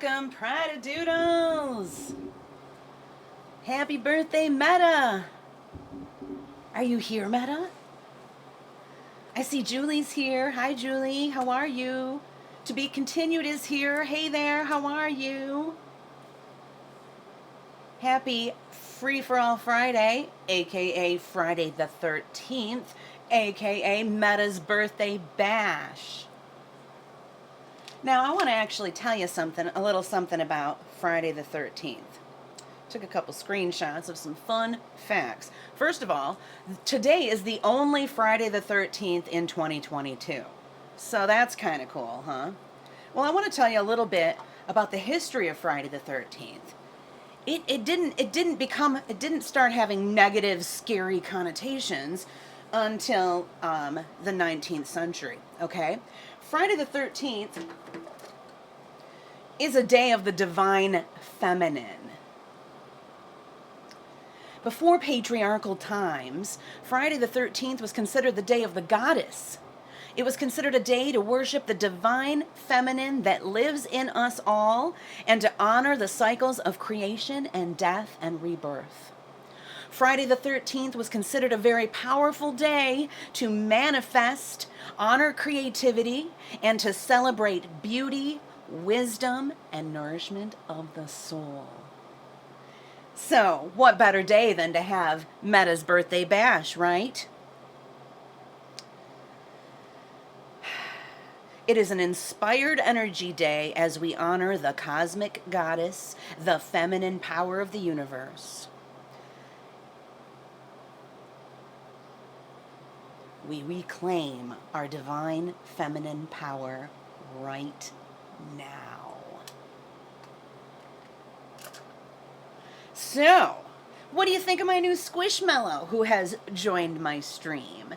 Welcome, Pride Doodles! Happy birthday, Metta! Are you here, Metta? I see Julie's here. Hi, Julie. How are you? To be continued is here. Hey there. How are you? Happy Free for All Friday, aka Friday the 13th, aka Metta's birthday bash. Now, I want to actually tell you a little something about Friday the 13th. Took a couple screenshots of some fun facts. First of all, today is the only Friday the 13th in 2022. So that's kind of cool, huh? Well, I want to tell you a little bit about the history of Friday the 13th. It didn't start having negative, scary connotations until the 19th century, okay? Friday the 13th is a day of the divine feminine. Before patriarchal times, Friday the 13th was considered the day of the goddess. It was considered a day to worship the divine feminine that lives in us all and to honor the cycles of creation and death and rebirth. Friday the 13th was considered a very powerful day to manifest, honor creativity, and to celebrate beauty, wisdom, and nourishment of the soul. So, what better day than to have Metta's birthday bash, right? It is an inspired energy day as we honor the cosmic goddess, the feminine power of the universe. We reclaim our divine feminine power right now. So, what do you think of my new Squishmallow who has joined my stream?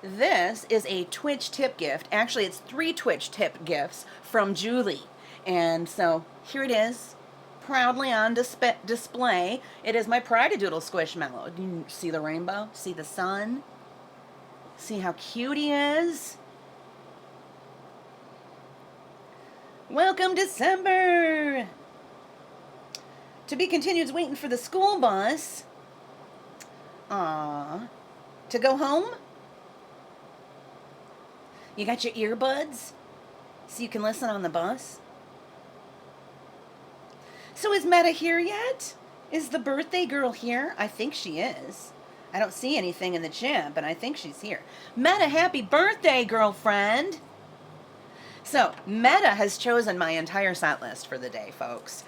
This is a Twitch tip gift. Actually, it's 3 Twitch tip gifts from Julie. And so, here it is, proudly on display. It is my Pride-a-Doodle Squishmallow. Do you see the rainbow? See the sun? See how cute he is? Welcome, December! To be continued is waiting for the school bus. Aww. To go home? You got your earbuds so you can listen on the bus? So is Metta here yet? Is the birthday girl here? I think she is. I don't see anything in the chat, but I think she's here. Metta, happy birthday, girlfriend! So, Metta has chosen my entire set list for the day, folks.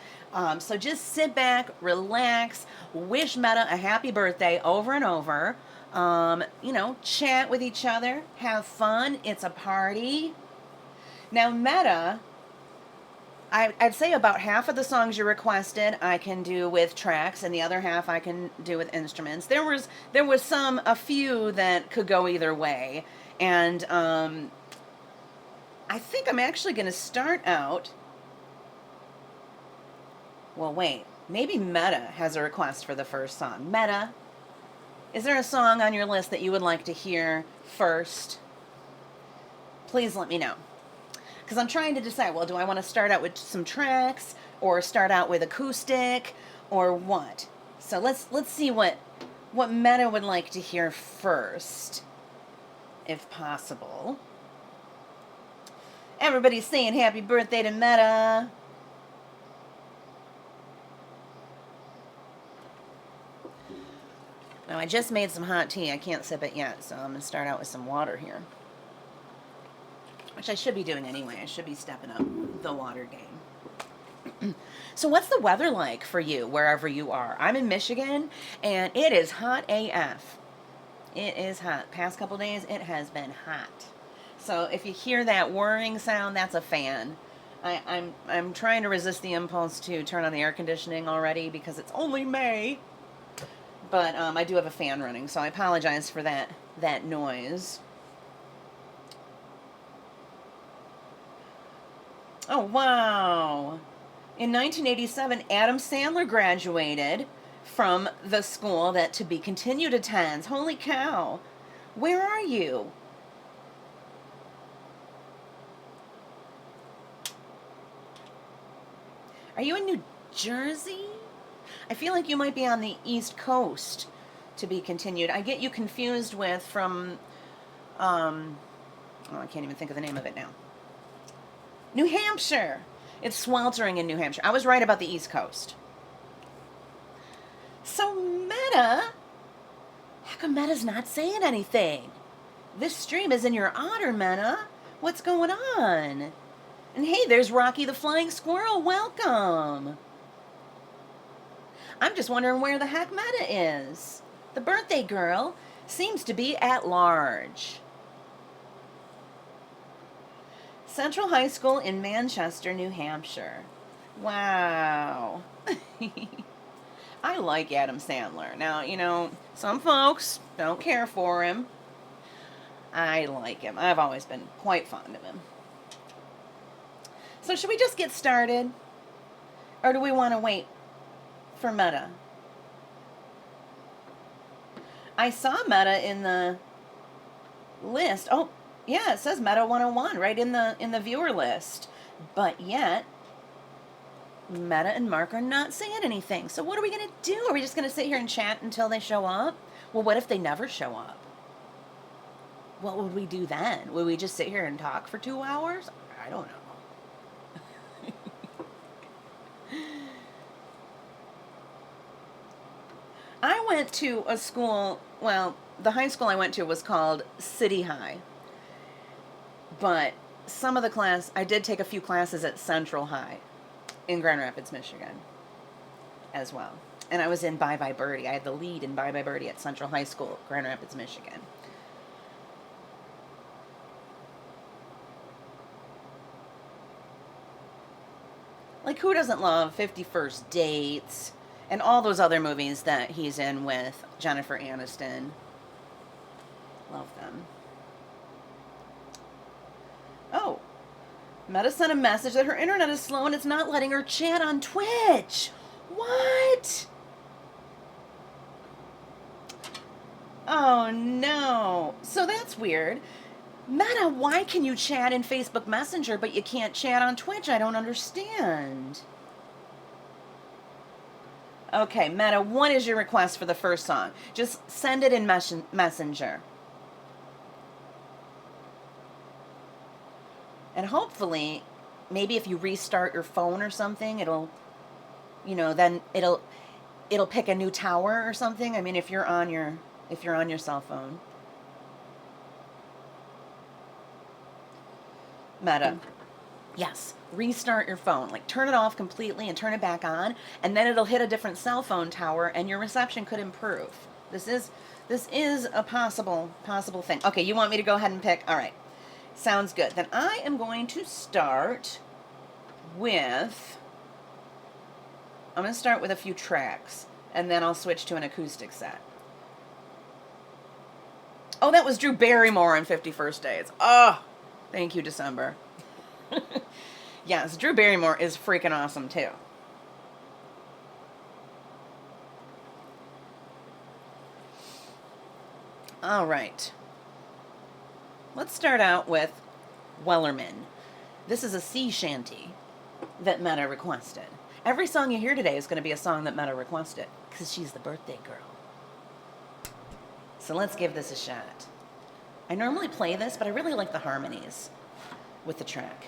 So just sit back, relax, wish Metta a happy birthday over and over. Chat with each other, have fun. It's a party. Now, Metta, I'd say about half of the songs you requested I can do with tracks, and the other half I can do with instruments. There was a few that could go either way, and I think I'm actually going to start out. Well, wait. Maybe Metta has a request for the first song. Metta, is there a song on your list that you would like to hear first? Please let me know. Because I'm trying to decide, well, do I want to start out with some tracks or start out with acoustic or what? So let's see what Metta would like to hear first, if possible. Everybody's saying happy birthday to Metta. Now, I just made some hot tea. I can't sip it yet, so I'm going to start out with some water here. Which I should be doing anyway. I should be stepping up the water game. So what's the weather like for you, wherever you are? I'm in Michigan, and it is hot AF. It is hot. Past couple days, it has been hot. So if you hear that whirring sound, that's a fan. I'm trying to resist the impulse to turn on the air conditioning already because it's only May. But I do have a fan running, so I apologize for that noise. Oh, wow. In 1987, Adam Sandler graduated from the school that To Be Continued attends. Holy cow. Where are you? Are you in New Jersey? I feel like you might be on the East Coast. To be continued. I get you confused with from, oh, I can't even think of the name of it now. New Hampshire. It's sweltering in New Hampshire. I was right about the East Coast. So, Metta, how come Metta's not saying anything? This stream is in your honor, Metta. What's going on? And hey, there's Rocky the Flying Squirrel. Welcome. I'm just wondering where the heck Metta is. The birthday girl seems to be at large. Central High School in Manchester, New Hampshire. Wow. I like Adam Sandler. Now, you know, some folks don't care for him. I like him. I've always been quite fond of him. So should we just get started? Or do we want to wait for Metta? I saw Metta in the list. Oh, yeah, it says Metta 101 right in the viewer list. But yet, Metta and Mark are not saying anything. So what are we going to do? Are we just going to sit here and chat until they show up? Well, what if they never show up? What would we do then? Would we just sit here and talk for 2 hours? I don't know. I went to a school, well, the high school I went to was called City High. But some of the class, I did take a few classes at Central High in Grand Rapids, Michigan as well. And I was in Bye Bye Birdie. I had the lead in Bye Bye Birdie at Central High School, Grand Rapids, Michigan. Like, who doesn't love 50 First Dates and all those other movies that he's in with Jennifer Aniston? Love them. Oh, Metta sent a message that her internet is slow and it's not letting her chat on Twitch. What? Oh, no. So that's weird. Metta, why can you chat in Facebook Messenger, but you can't chat on Twitch? I don't understand. Okay, Metta, what is your request for the first song? Just send it in Messenger. And hopefully, maybe if you restart your phone or something, it'll, you know, then it'll pick a new tower or something. I mean, if you're on your cell phone. Metta, yes, restart your phone. Like, turn it off completely and turn it back on, and then it'll hit a different cell phone tower, and your reception could improve. This is a possible thing. Okay, you want me to go ahead and pick? All right, sounds good. Then I am going to start with. I'm going to start with a few tracks, and then I'll switch to an acoustic set. Oh, that was Drew Barrymore on 51st Dates. Oh. Thank you, December. Yes, Drew Barrymore is freaking awesome, too. All right. Let's start out with Wellerman. This is a sea shanty that Metta requested. Every song you hear today is going to be a song that Metta requested, because she's the birthday girl. So let's give this a shot. I normally play this, but I really like the harmonies with the track.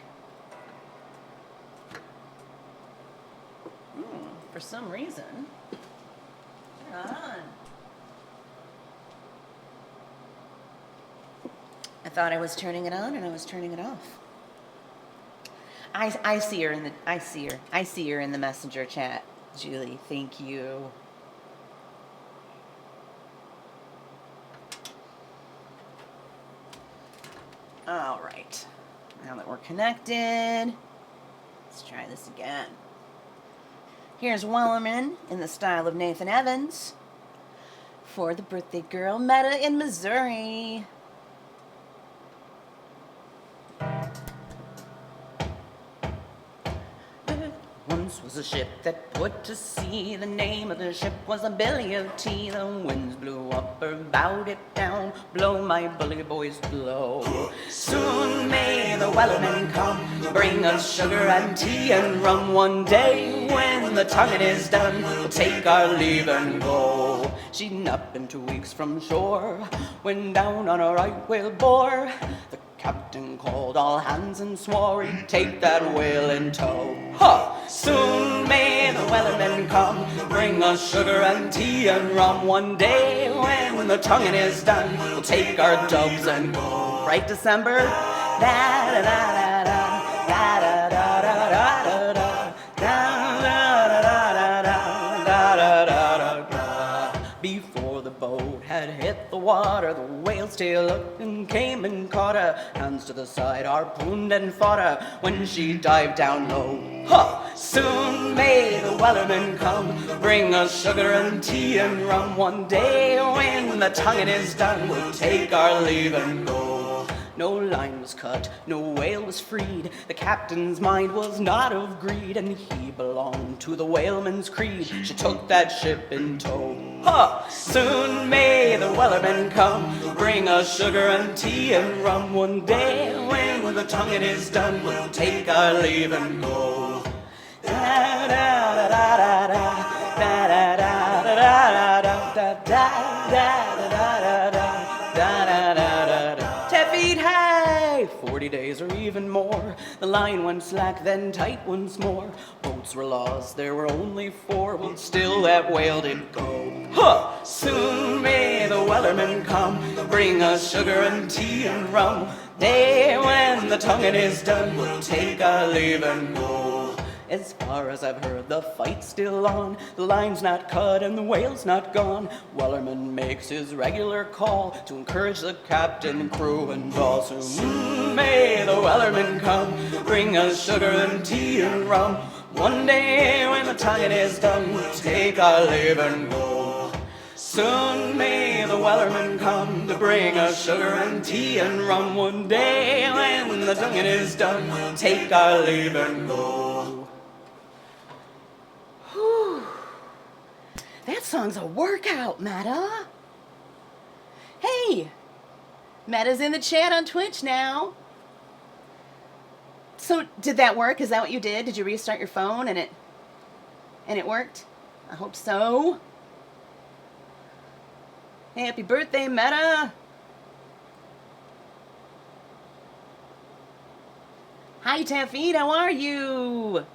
For some reason, turn it on. I thought I was turning it on, and I was turning it off. I see her in the messenger chat, Julie. Thank you. All right, now that we're connected, let's try this again. Here's Wellerman in the style of Nathan Evans for the birthday girl, Metta in Missouri. One once was a ship that put to sea. The name of the ship was a Billy of Tea. The winds blew up or bowed it down. Blow, my bully boys, blow. Soon may the wellerman come, bring us sugar and tea and rum. One day when the tonguing is done, we'll take our leave and go. She'd not been 2 weeks from shore when down on a right whale bore. The captain called all hands and swore he'd take that whale in tow. Ha! Soon may the wellerman come, bring us sugar and tea and rum. One day when the tonguing is done, we'll take our dubs and go. Right, December? Da da da da da da da da da da da da. Before the boat had hit the water, the whale's tail up and came and caught her. Hands to the side, harpooned and fought her when she dived down low. Ha! Soon may the wellerman come, bring us sugar and tea and rum. One day when the tonguing is done, we'll take our leave and go. No line was cut, no whale was freed. The captain's mind was not of greed, and he belonged to the whaleman's creed. She took that ship in tow. Ha! Soon may the wellerman come, bring us sugar and tea and rum. One day when the tonguing is done, we'll take our leave and go. Da da da da da da da da da da da da da da da da da. 40 days or even more. The line went slack, then tight once more. Boats were lost, there were only 4, but still that whale did go. Huh! Soon may the wellerman come, bring us sugar and tea and rum. Day when the tonguing is done, we'll take our leave and go. As far as I've heard, the fight's still on. The line's not cut and the whale's not gone. Wellerman makes his regular call to encourage the captain, crew, and all. Soon may the wellerman come, bring us sugar and tea and rum. One day when the tonguing is done, we'll take our leave and go. Soon may the wellerman come to bring us sugar and tea and rum. One day when the tonguing is done, we'll take our leave and go. That song's a workout, Metta. Hey, Metta's in the chat on Twitch now. So did that work? Is that what you did? Did you restart your phone and it worked? I hope so. Happy birthday, Metta. Hi, Taffy, how are you?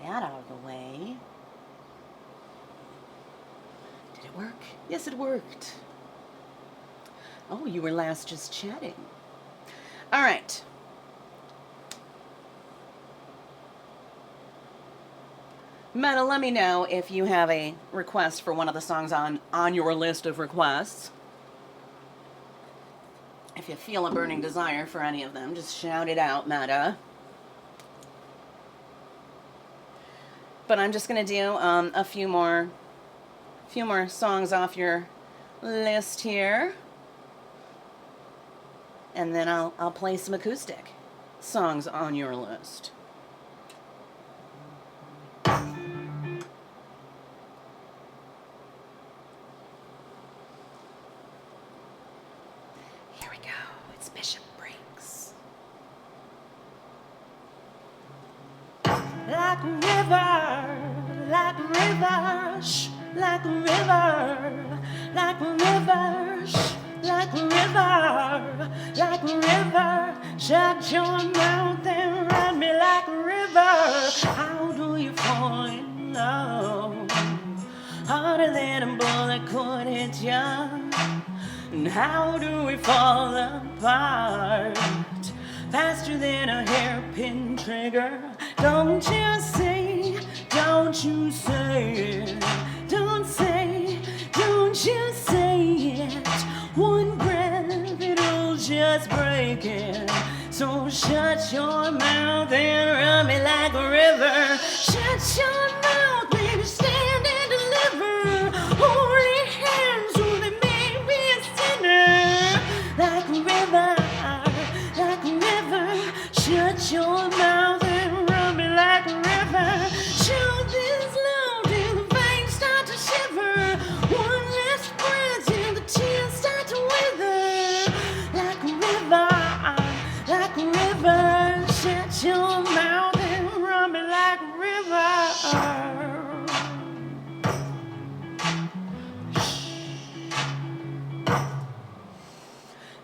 That out of the way. Did it work? Yes, it worked. Oh, you were last just chatting. All right. Metta, let me know if you have a request for one of the songs on your list of requests. If you feel a burning desire for any of them, just shout it out, Metta. But I'm just going to do a few more songs off your list here. And then I'll play some acoustic songs on your list. Here we go. It's Bishop Briggs. Like a river, like a river, shh, like a river, like a river, shh, like a river, like a river. Shut your mouth and ride me like a river. How do you fall in love? Harder than a bullet could hit you. And how do we fall apart? Faster than a hairpin trigger. Don't you say, don't you say it. Don't say, don't you say it. One breath, it'll just break it. So shut your mouth and rub me like like a river. Shut your mouth, baby, stand and deliver. Holy hands, oh, they made me a sinner. Like a river, like a river. Shut your mouth and run me like a river. Show this love till the veins start to shiver. One last breath till the tears start to wither. Like a river, like a river. Shut your mouth and run me like a river.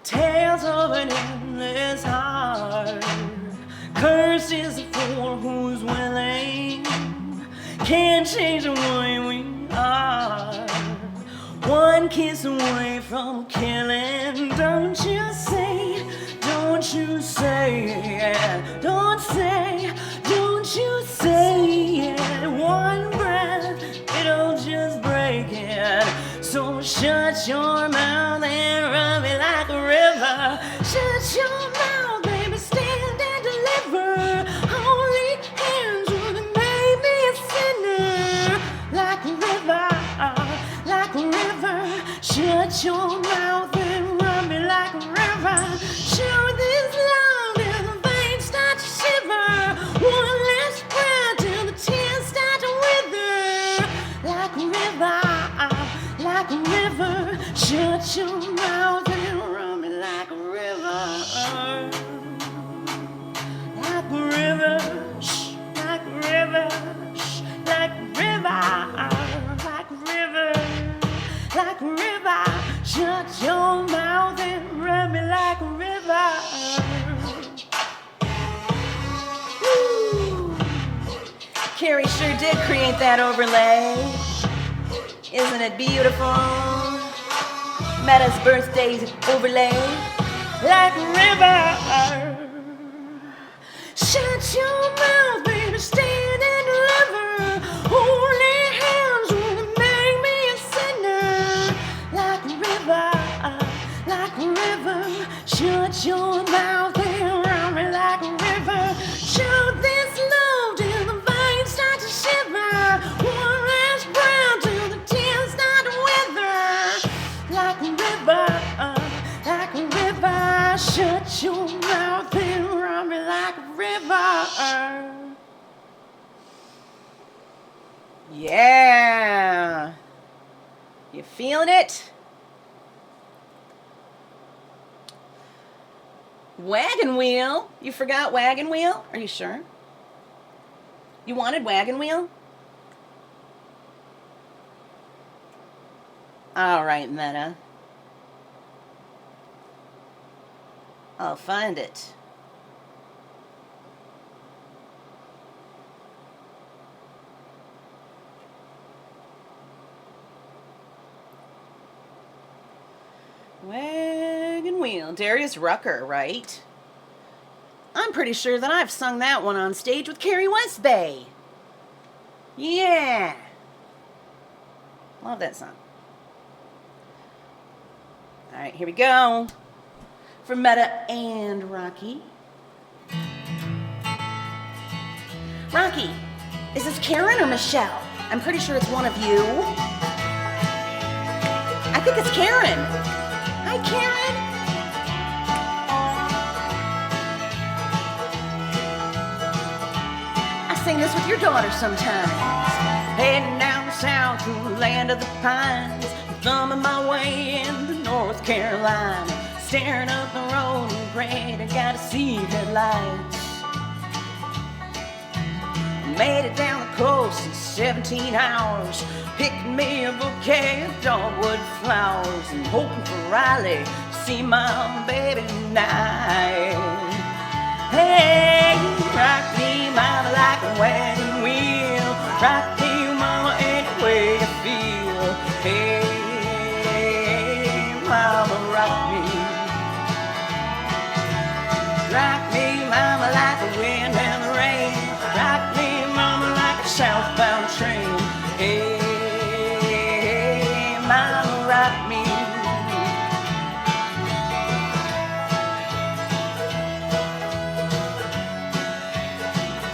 Tales of an endless heart. Cursed is the fool who's willing. Can't change the way we are. One kiss away from killing. Don't you say, don't you say, yeah. Don't say, don't you say, yeah. One breath, it'll just break it. So shut your mouth and run me like a river. Shut your mouth, baby, stand and deliver. Holy hands would have made me a sinner. Like a river, like a river. Shut your mouth and run me like a river. Show this love till the veins start to shiver. One last breath till the tears start to wither. Like a river, like a river. Shut your mouth and run me like a river. Like a river, shh, like a river, shh, like a river, like a river, like a river. Shut your mouth and run me like a river. Woo. Carrie sure did create that overlay. Isn't it beautiful? Metta's birthday overlay. Like a river. Shut your mouth, baby, stand and deliver. Holy hands will make me a sinner. Like a river, like a river. Shut your mouth and run me like a river. Show this love till the veins start to shiver. One last breath till the tears start to wither. Like a river, like a river. Shut your mouth and run me like a river. Yeah. You feeling it? Wagon wheel? You forgot wagon wheel? Are you sure? You wanted wagon wheel? All right, Metta. I'll find it. Wagon wheel. Darius Rucker, right? I'm pretty sure that I've sung that one on stage with Carrie Westbay. Yeah. Love that song. All right, here we go. For Metta and Rocky. Rocky, is this Karen or Michelle? I'm pretty sure it's one of you. I think it's Karen. Hi, Karen. I sing this with your daughter sometimes. Heading down south through the land of the pines, thumbing my way into North Carolina, staring up the road and praying I gotta see headlights. Made it down the coast in 17 hours, picking me a bouquet of dogwood flowers and hoping for Riley to see my baby tonight. Hey, rock me, mama, like a wagon wheel. Rock me, mama, any way you feel. Hey, mama, rock me. Rock me, mama, like the wind and the rain. Rock me, mama, like a southbound train. Hey, mama, rock me.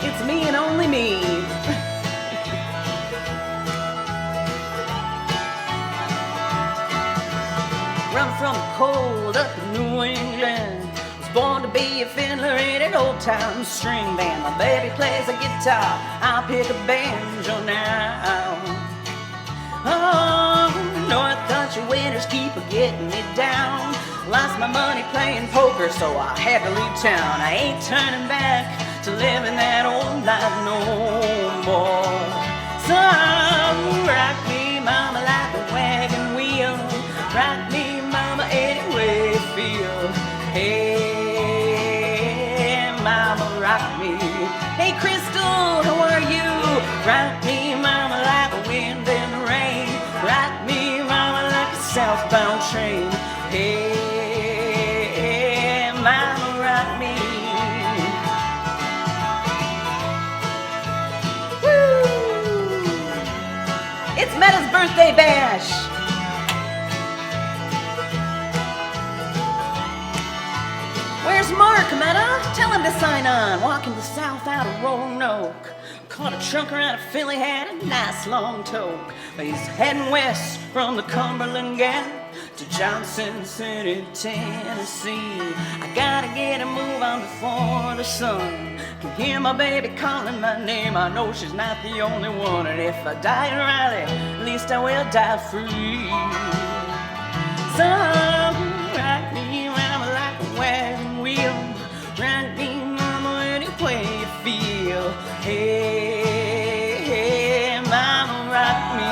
It's me and only me. Run from the cold up in New England. Was born to be a fiddler in an old-time string band. My baby plays a guitar, I'll pick a banjo now. Oh, North Country winters keep getting me down. Lost my money playing poker, so I had to leave town. I ain't turning back to living that old life no more. So rock me, mama, like a wagon wheel. Rock me, mama, any way you feel. Hey, mama, rock me. Hey, Crystal, how are you? Rock me, mama, like the wind and the rain. Rock me, mama, like a southbound train. Hey, mama, rock me. Woo! It's Metta's birthday bash. Where's Mark, Metta? Tell him to sign on. Walking the south out of Roanoke. Caught a trunk around a Philly, had a nice long toque. But he's heading west from the Cumberland Gap to Johnson City, Tennessee. I gotta get a move on before the sun can hear my baby calling my name. I know she's not the only one, and if I die in Raleigh, at least I will die free. So rock me, mama, like a wagon wheel. Rock me, mama, any way you feel. Hey, hey, mama, rock me.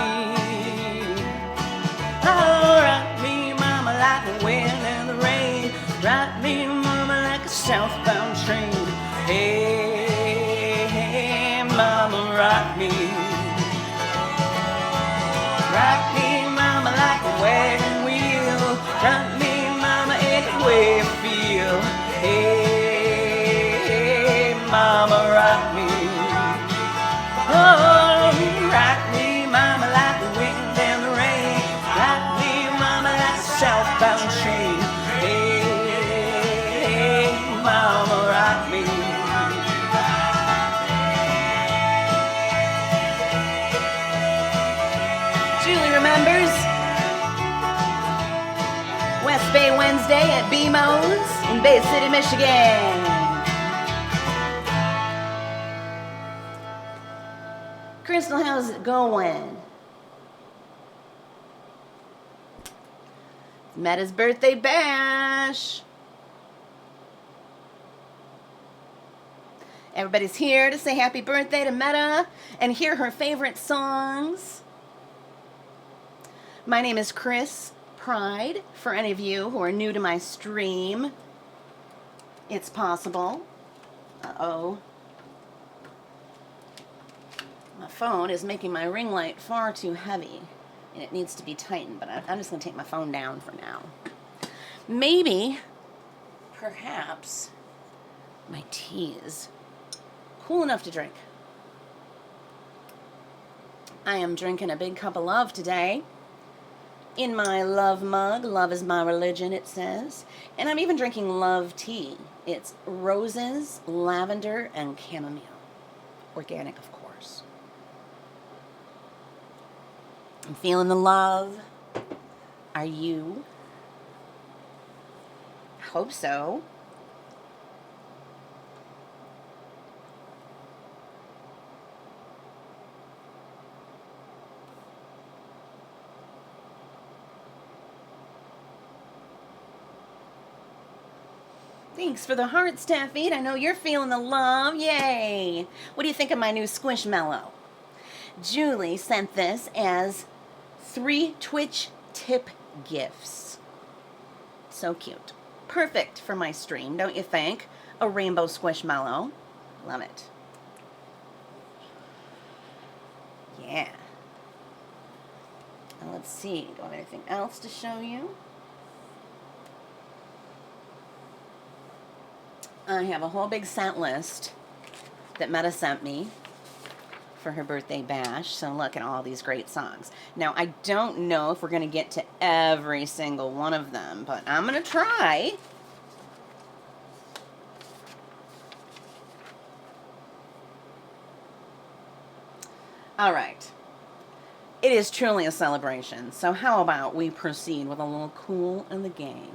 Oh, rock me, mama, like the wind and the rain. Rock me, mama, like a southbound train. Hey, hey, mama, rock me. Rock me, mama, like a wagon wheel. Rock me, mama, any way you feel. Hey, hey, mama, rock me. Oh, rock me, mama, like the wind and the rain. Rock me, mama, like a southbound train. Hey, hey, mama, rock me. Julie remembers. West Bay Wednesday at BMO's in Bay City, Michigan. Crystal, how's it going? Metta's birthday bash. Everybody's here to say happy birthday to Metta and hear her favorite songs. My name is Chris Pride, for any of you who are new to my stream. It's possible. Uh-oh. My phone is making my ring light far too heavy, and it needs to be tightened, but I'm just going to take my phone down for now. Maybe, perhaps, my tea is cool enough to drink. I am drinking a big cup of love today. In my love mug, love is my religion, it says. And I'm even drinking love tea. It's roses, lavender, and chamomile. Organic, of course. I'm feeling the love. Are you? I hope so. Thanks for the hearts, Taffy. I know you're feeling the love. Yay! What do you think of my new Squishmallow? Julie sent this as 3 Twitch tip gifts. So cute. Perfect for my stream, don't you think? A rainbow Squishmallow. Love it. Yeah. Now let's see. Do I have anything else to show you? I have a whole big scent list that Metta sent me for her birthday bash. So look at all these great songs. Now, I don't know if we're going to get to every single one of them, but I'm going to try. All right. It is truly a celebration, so how about we proceed with a little Cool in the Game.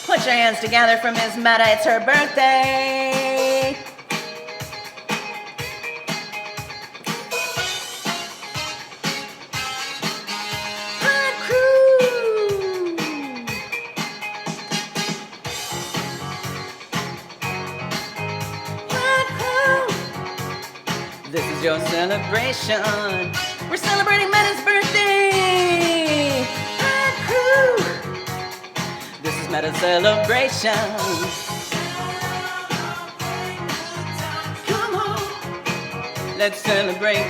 Put your hands together for Ms. Metta. It's her birthday. Hot crew. Hot crew. This is your celebration. We're celebrating Metta's birthday. Hot crew. This is Metta's celebration. Come on, let's celebrate.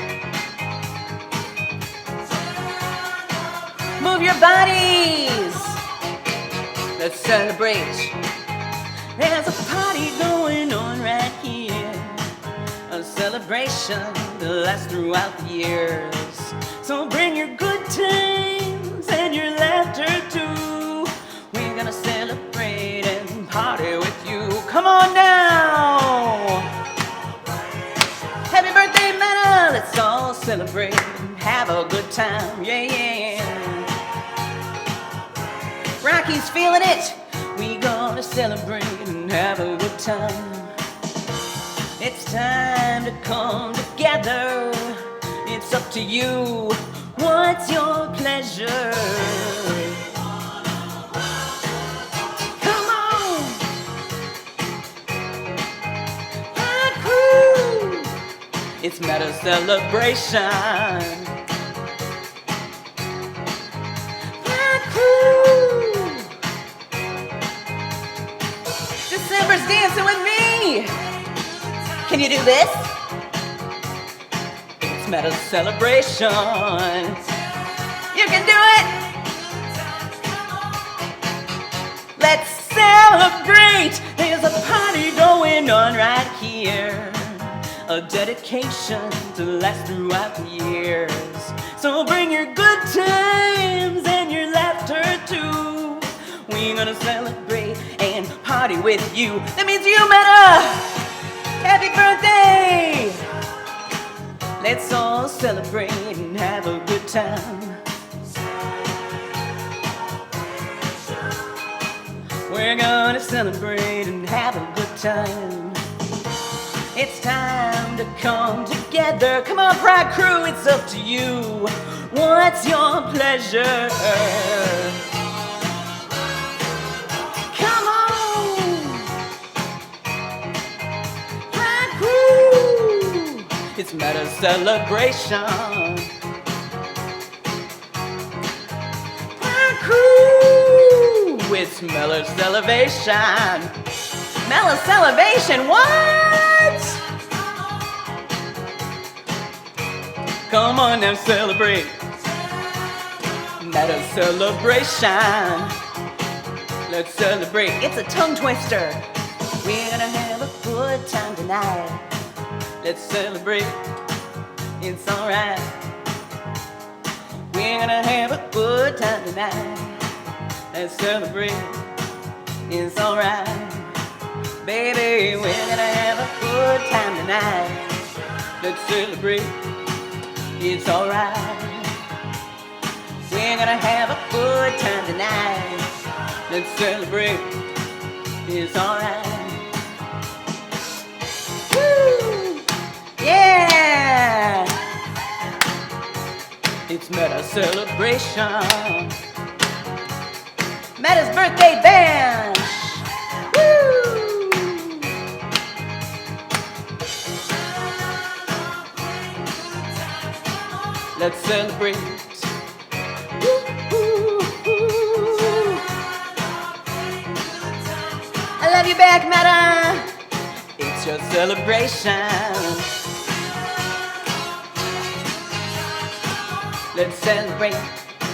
Move your bodies. Let's celebrate. There's a party going on right here. A celebration that lasts throughout the years. So bring your good times and your laughter too. We're gonna celebrate and party with you. Come on now. Happy birthday, Metta. Let's all celebrate and have a good time. Yeah, yeah. Rocky's feeling it. We gonna celebrate and have a good time. It's time to come together. It's up to you. What's your pleasure? Come on. Hot crew. It's Metta's celebration. December's dancing with me. Can you do this? It's Metta's celebration. You can do it. Let's celebrate. There's a party going on right here. A dedication to last throughout the years. So bring your good times and your laughter too. We're gonna celebrate and party with you. That means you, Metta. Happy birthday. Let's all celebrate and have a good time. We're gonna celebrate and have a good time. It's time to come together. Come on, Pride Crew, it's up to you. What's your pleasure? Come on. Pride Crew. It's Metta's celebration. Pride Crew. It's Metta's celebration. Metta's celebration, what? Come on now, celebrate. Metta's celebration. Let's celebrate. It's a tongue twister. We're gonna have a good time tonight. Let's celebrate. It's alright. We're gonna have a good time tonight. Let's celebrate. It's alright. Baby, we're gonna have a good time tonight. Let's celebrate. It's alright. We're gonna have a good time tonight. Let's celebrate. It's alright. Woo! Yeah! It's Metta's celebration. Metta's birthday bash. Woo! Let's celebrate. I love you back, Metta. It's your celebration. Let's celebrate.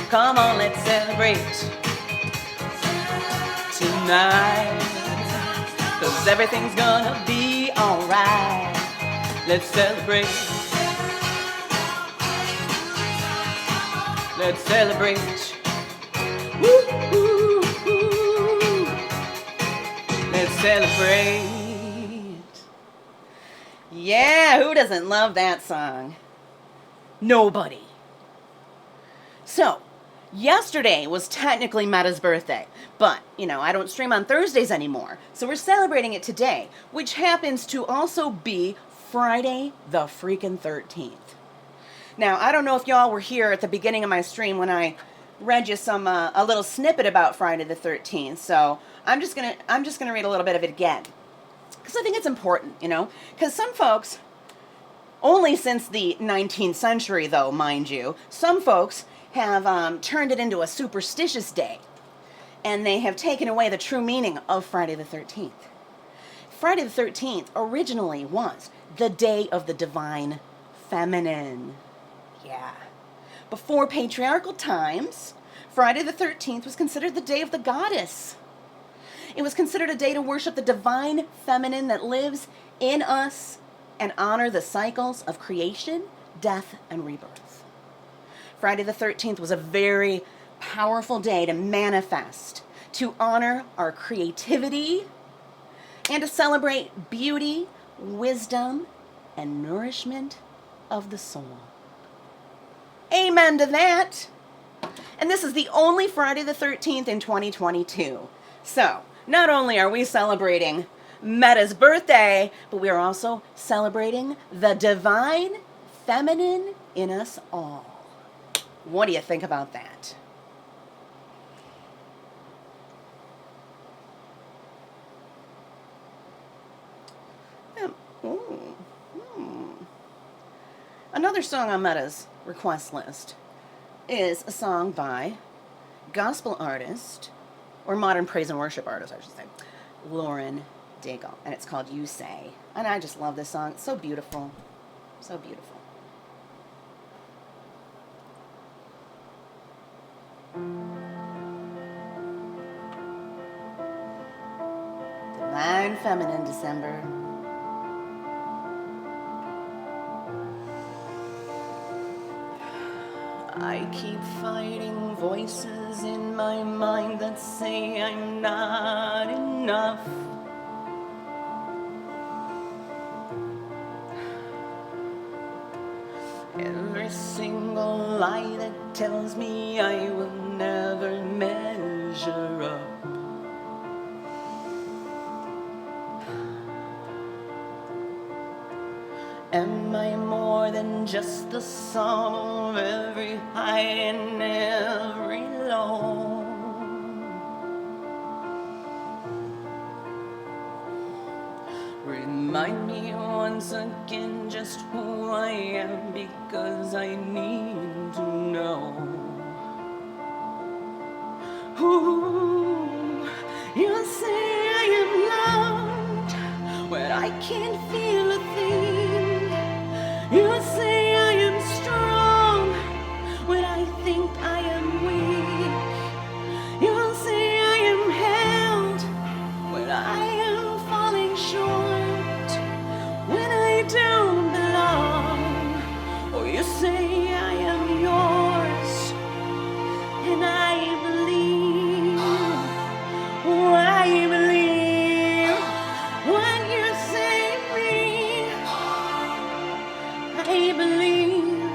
Come on, let's celebrate tonight. 'Cause everything's gonna be alright. Let's celebrate. Let's celebrate. Woo, woo, woo. Let's celebrate. Yeah, who doesn't love that song? Nobody. So, yesterday was technically Metta's birthday, but, I don't stream on Thursdays anymore, so we're celebrating it today, which happens to also be Friday the freaking 13th. Now, I don't know if y'all were here at the beginning of my stream when I read you a little snippet about Friday the 13th, so I'm just gonna read a little bit of it again, because I think it's important, because some folks, only since the 19th century though, mind you, some folks have turned it into a superstitious day, and they have taken away the true meaning of Friday the 13th. Friday the 13th originally was the day of the divine feminine. Yeah. Before patriarchal times, Friday the 13th was considered the day of the goddess. It was considered a day to worship the divine feminine that lives in us and honor the cycles of creation, death, and rebirth. Friday the 13th was a very powerful day to manifest, to honor our creativity, and to celebrate beauty, wisdom, and nourishment of the soul. Amen to that. And this is the only Friday the 13th in 2022. So, not only are we celebrating Metta's birthday, but we are also celebrating the divine feminine in us all. What do you think about that? Another song on Metta's request list is a song by gospel artist, or modern praise and worship artist, I should say, Lauren Daigle, and it's called You Say. And I just love this song. It's so beautiful. So beautiful. Divine Feminine December. I keep fighting voices in my mind that say I'm not enough. Every single lie that tells me I will never measure up. Am I more than just the sum of every high and every low? Remind me once again just who I am, because I need to know. Ooh, you say I am loved when I can't feel a thing. You say I am strong when I think I am weak. You say I am held when I am falling short, when I don't belong. Or you say I am yours, and I believe, oh, I believe what you say to me. I believe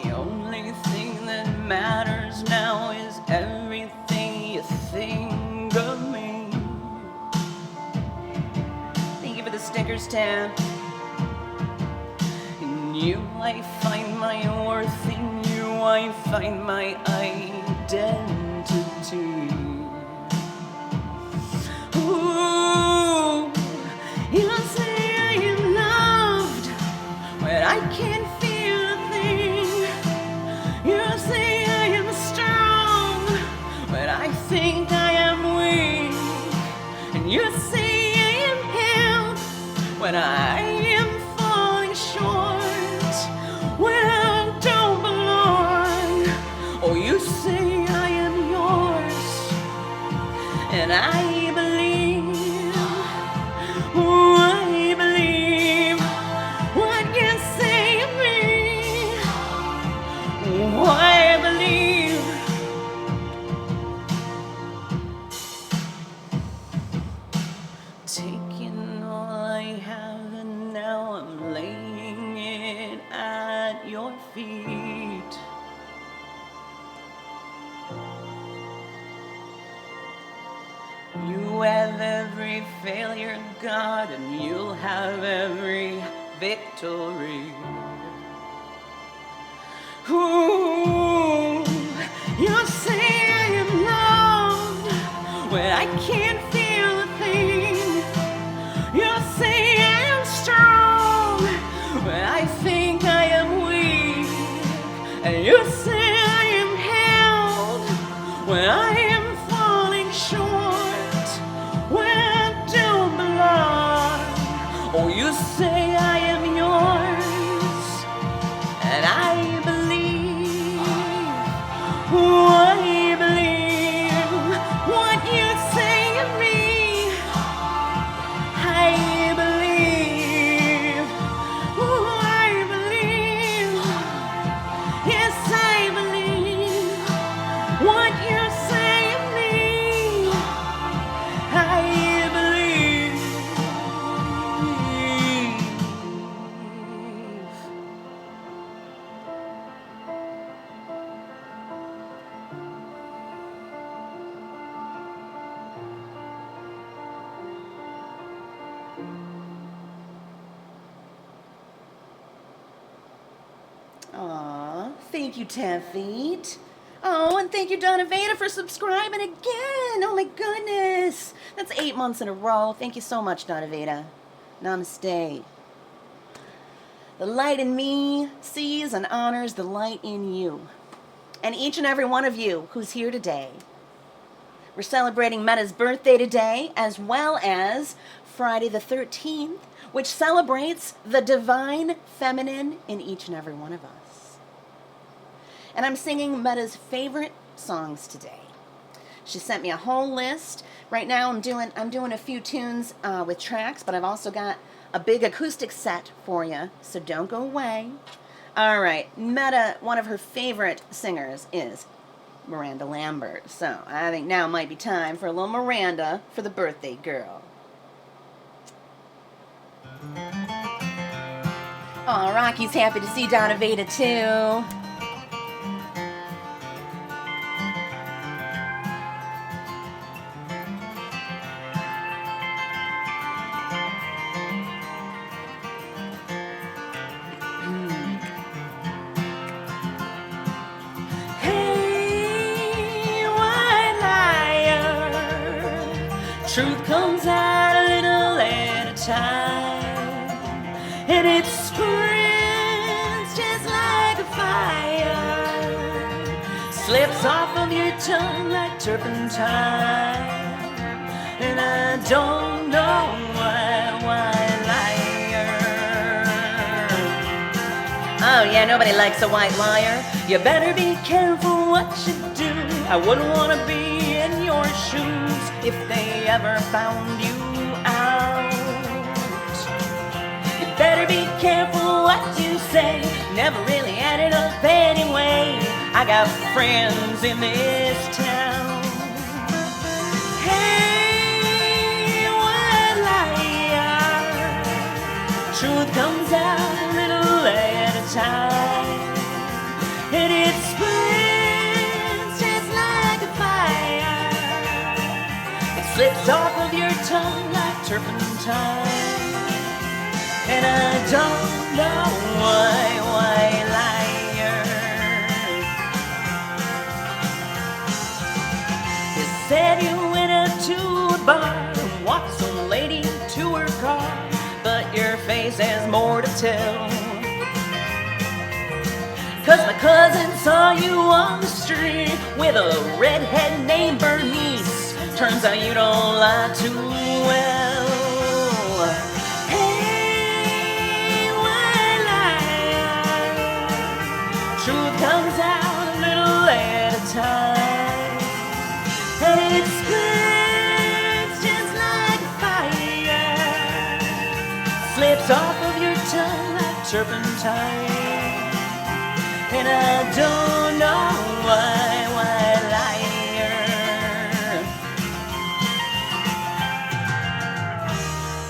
the only thing that matters now is everything you think of me. Thank you for the stickers, Tab. In you I find my worth, in you I find my identity. Ooh, you say I am loved when I can't feel a thing. You say I am strong when I think I am weak. And you say I am held when I am falling short, when I don't belong. Oh, you say I am yours, and I believe, oh, I believe what you say of me. Oh, I believe. taken all I have and now I'm laying it at your feet. You have every failure, God, and you'll have every victory. Ooh, you say I am loved when I can't feel a thing. You say I am strong when I think I am weak. And you say I am held when I am falling short, when I don't belong. Oh, you say I am yours, and I believe what you say of me. I believe, yes, I believe what you say of me. I believe. Aw, thank you, 10 Feet. Oh, and thank you, Donna Veda, for subscribing again. Oh my goodness. That's 8 months in a row. Thank you so much, Donna Veda. Namaste. The light in me sees and honors the light in you. And each and every one of you who's here today. We're celebrating Metta's birthday today, as well as Friday the 13th, which celebrates the divine feminine in each and every one of us. And I'm singing Metta's favorite songs today. She sent me a whole list. Right now I'm doing a few tunes with tracks, but I've also got a big acoustic set for you, so don't go away. All right, Metta, one of her favorite singers is Miranda Lambert. So I think now might be time for a little Miranda for the birthday girl. Oh, Rocky's happy to see Donna Veda too. Truth comes out a little at a time, and it spreads just like a fire, slips off of your tongue like turpentine, and I don't know why, liar. Oh yeah, nobody likes a white liar. You better be careful what you do. I wouldn't want to be in your shoes if they ever found you out. You better be careful what you say. Never really added up anyway. I got friends in this town. Hey, white liar, truth comes out a little at a time, and it spreads just like a fire. It slips off of your tongue like turpentine, and I don't know why, liar. You said you went out to a bar and walked some lady to her car, but your face has more to tell. 'Cause my cousin saw you on the street with a redhead named Bernice. Turns out you don't lie too well. Hey, white liar, truth comes out a little at a time, and it spreads just like fire, slips off of your tongue like turpentine, and I don't know why, liar.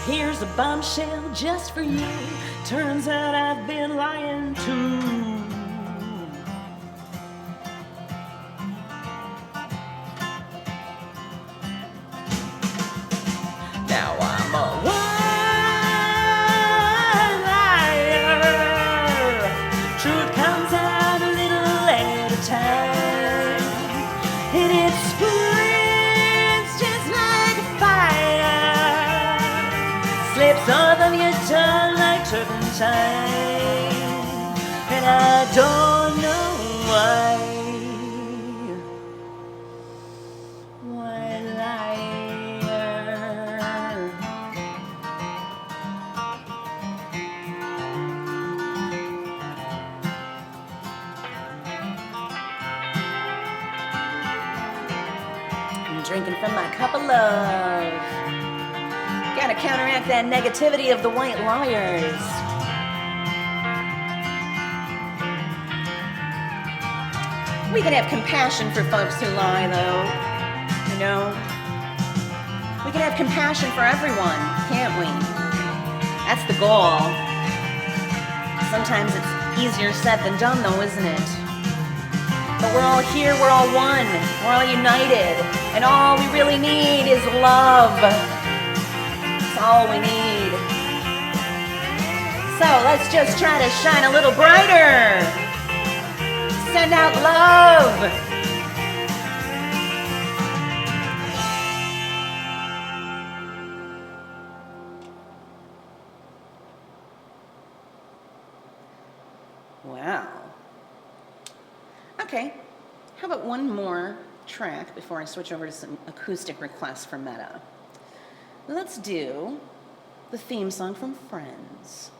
Here's a bombshell just for you. Turns out I've been lying too. Now I'm a one liar. Truth comes out a little at a time, and it spreads just like a fire. Slips off of your tongue like turpentine, and I don't know why. Why liar? I'm drinking from my cup of love. Gotta counteract that negativity of the white liars. We can have compassion for folks who lie, though. You know? We can have compassion for everyone, can't we? That's the goal. Sometimes it's easier said than done, though, isn't it? But we're all here, we're all one, we're all united, and all we really need is love. That's all we need. So let's just try to shine a little brighter. Send out love. Wow. Okay, how about one more track before I switch over to some acoustic requests from Metta? Let's do the theme song from Friends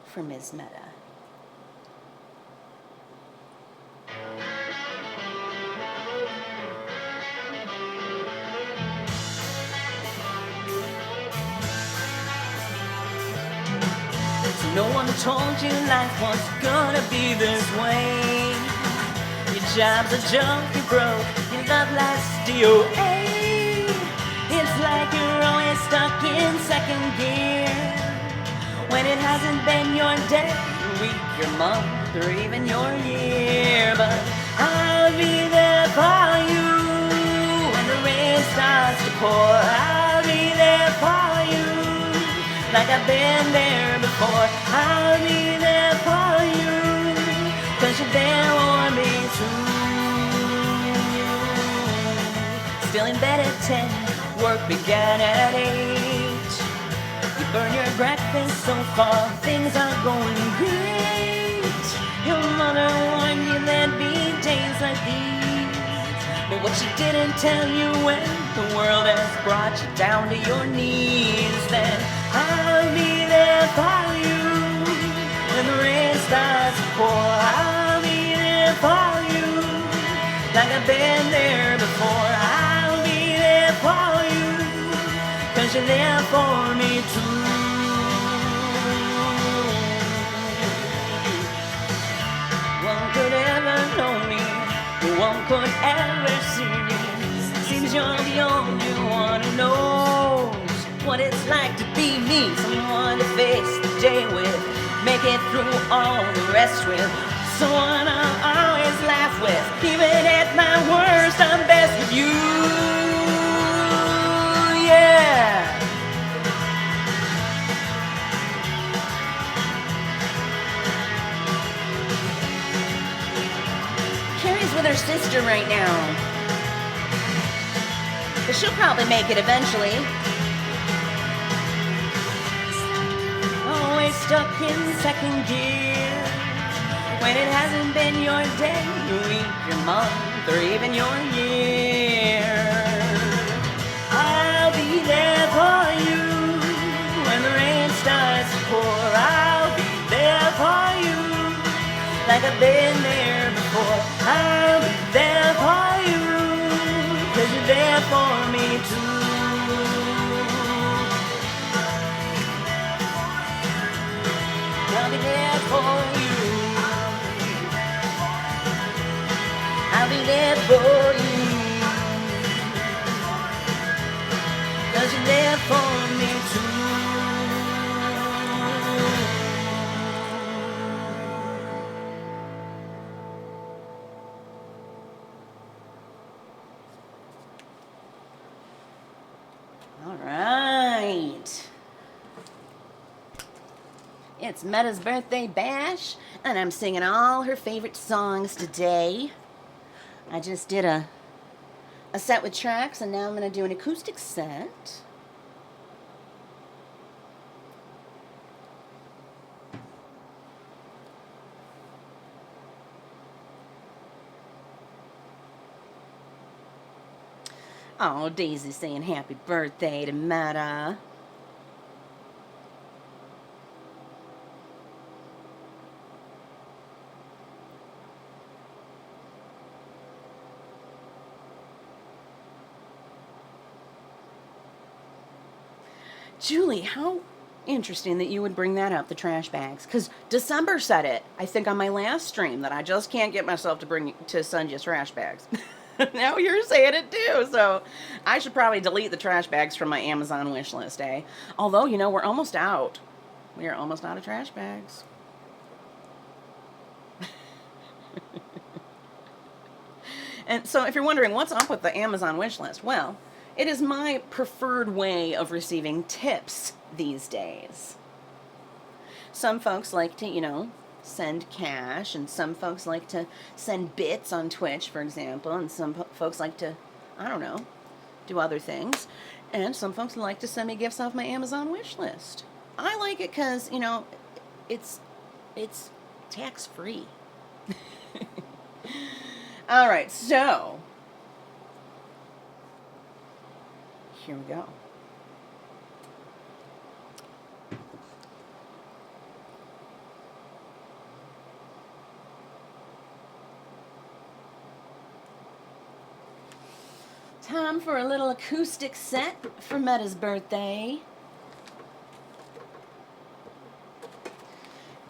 for Ms. Metta. No one told you life was gonna be this way. Your job's a joke, you broke, your love life's DOA. It's like you're always stuck in second gear, when it hasn't been your day, your week, your month, or even your year. But I'll be there for you when the rain starts to pour. I'll be there for you like I've been there before. I'll be there for you, 'cause you're there for me too. Still in bed at 10, work began at 8. You burn your breakfast so far, things are going great. Your mother warned you there'd be days like these, but what she didn't tell you when the world has brought you down to your knees, then I'll be there for you when the rain starts to pour. I'll be there for you like I've been there before. I'll be there for you, 'cause you're there for me too. One could ever know me, one could ever see me. Seems you're the only one who knows what it's like to be me. Someone to face the day with, make it through all the rest with. Someone I'll always laugh with, even at my worst, I'm best with you. Yeah. Carrie's with her sister right now, but she'll probably make it eventually. Always stuck in second gear, when it hasn't been your day, your week, your month, or even your year. I'll be there for you when the rain starts to pour. I'll be there for you like I've been there before. I'll be there for you, 'cause you're there for me too. I'll be there for you. I'll be there for you, 'cause you're there for me too. It's Metta's birthday bash, and I'm singing all her favorite songs today. I just did a set with tracks, and now I'm going to do an acoustic set. Oh, Daisy's saying happy birthday to Metta. Julie, how interesting that you would bring that up, the trash bags. Because December said it, I think, on my last stream, that I just can't get myself to send you trash bags. Now you're saying it too, so I should probably delete the trash bags from my Amazon wish list, eh? Although, you know, we're almost out. We are almost out of trash bags. And so if you're wondering what's up with the Amazon wish list, well, it is my preferred way of receiving tips these days. Some folks like to, you know, send cash, and some folks like to send bits on Twitch, for example, and some folks like to, I don't know, do other things, and some folks like to send me gifts off my Amazon wish list. I like it because, you know, it's tax-free. All right, so here we go. Time for a little acoustic set for Metta's birthday.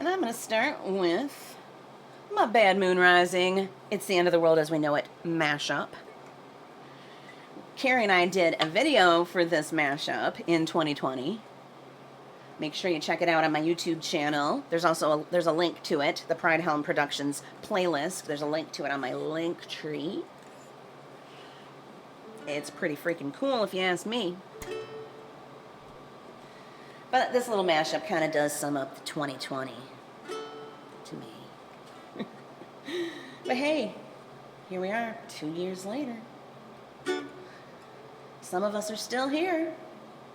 And I'm going to start with my Bad Moon Rising, It's the End of the World as We Know It mashup. Carrie and I did a video for this mashup in 2020. Make sure you check it out on my YouTube channel. There's also there's a link to it, the Pride Helm Productions playlist. There's a link to it on my link tree. It's pretty freaking cool if you ask me. But this little mashup kind of does sum up the 2020 to me. But hey, here we are, 2 years later. Some of us are still here.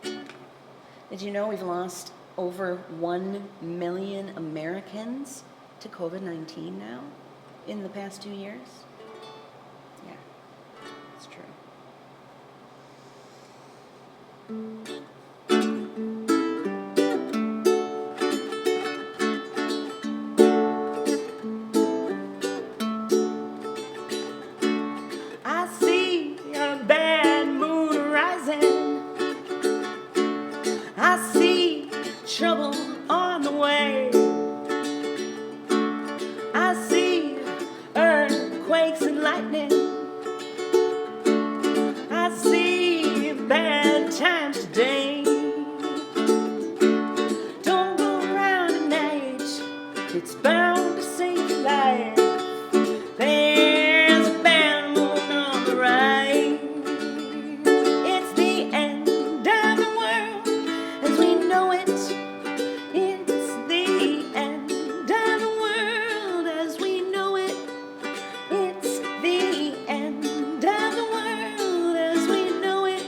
Did you know we've lost over 1 million Americans to COVID-19 now in the past 2 years? Yeah, it's true. I see a bad moon rising. I see trouble on the way. I see earthquakes and lightning. I see bad times today. Don't go around at night, it's bound to save your life. There's a bad moon on the rise. It's the end of the world as we know it. It's the end of the world as we know it. It's the end of the world as we know it.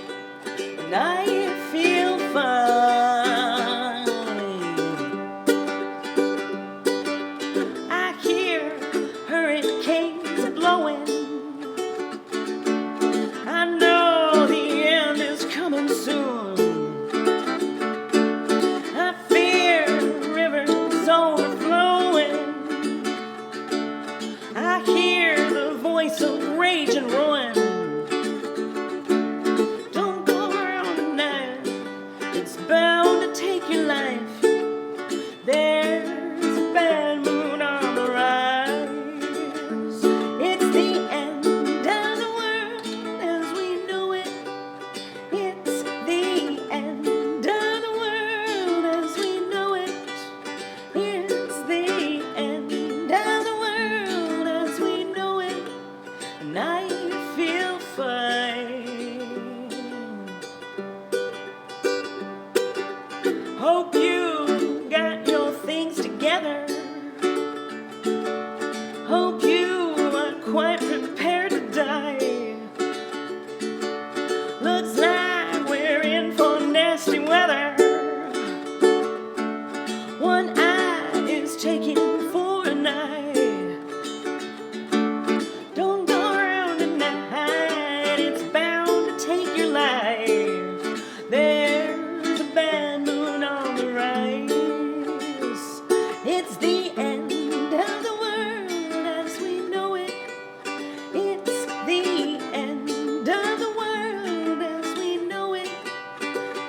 And I feel fine. I hear hurricanes blowing. I know the end is coming soon. I fear rivers overflowing. I hear the voice of rage and ruin. Don't go around at night, it's bound to take your life. There's a bad moon on the rise. It's the end of the world as we know it. It's the end of the world as we know it. It's the end of the world as we know it. And I feel fine. Hope you got your things together. One eye is taken for a night. Don't go around at night, it's bound to take your life. There's a bad moon on the rise. It's the end of the world as we know it. It's the end of the world as we know it.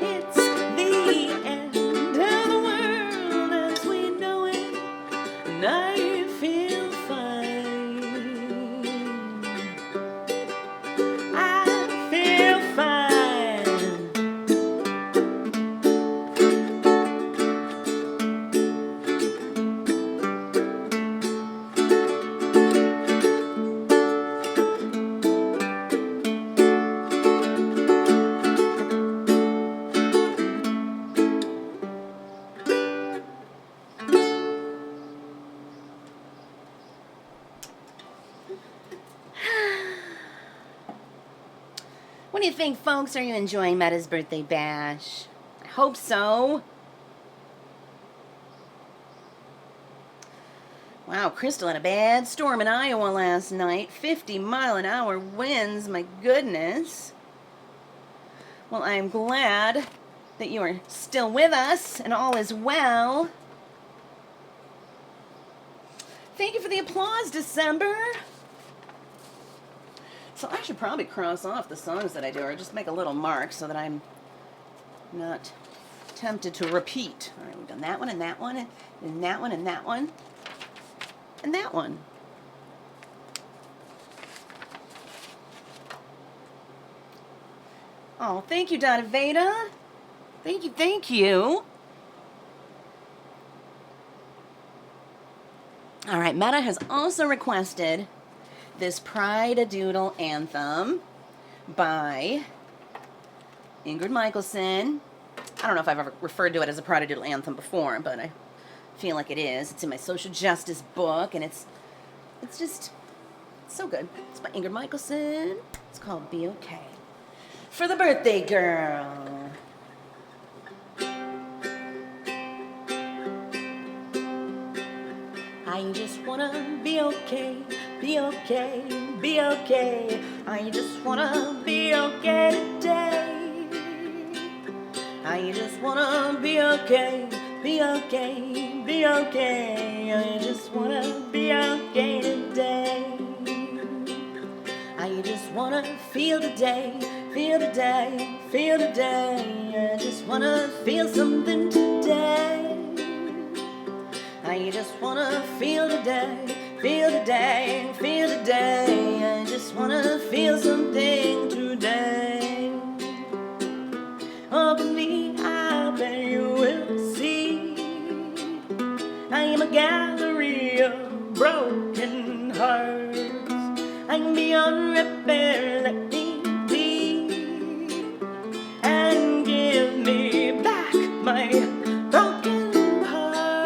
It's the end of the world as we know it. And I feel fine. I feel fine. What do you think, folks? Are you enjoying Metta's birthday bash? I hope so. Wow, Crystal had a bad storm in Iowa last night. 50-mile-an-hour winds, my goodness. Well, I'm glad that you are still with us and all is well. Thank you for the applause, December. So I should probably cross off the songs that I do, or just make a little mark so that I'm not tempted to repeat. All right, we've done that one and that one, and that one and that one, and that one. Oh, thank you, Donna Veda. Thank you, thank you. All right, Metta has also requested this Pride-a-Doodle anthem by Ingrid Michaelson. I don't know if I've ever referred to it as a Pride-a-Doodle anthem before, but I feel like it is. It's in my social justice book, and it's just so good. It's by Ingrid Michaelson. It's called Be Okay. For the birthday girl. I just wanna be okay, be okay, be okay. I just wanna be okay today. I just wanna be okay, be okay, be okay. I just wanna be okay today. I just wanna feel today, feel today, feel today. I just wanna feel something today. I just wanna feel today, feel today, feel today. I just wanna feel something today. Open me up and you will see. I am a gallery of broken hearts. I can be on repair, let me be. And give me back my broken hearts.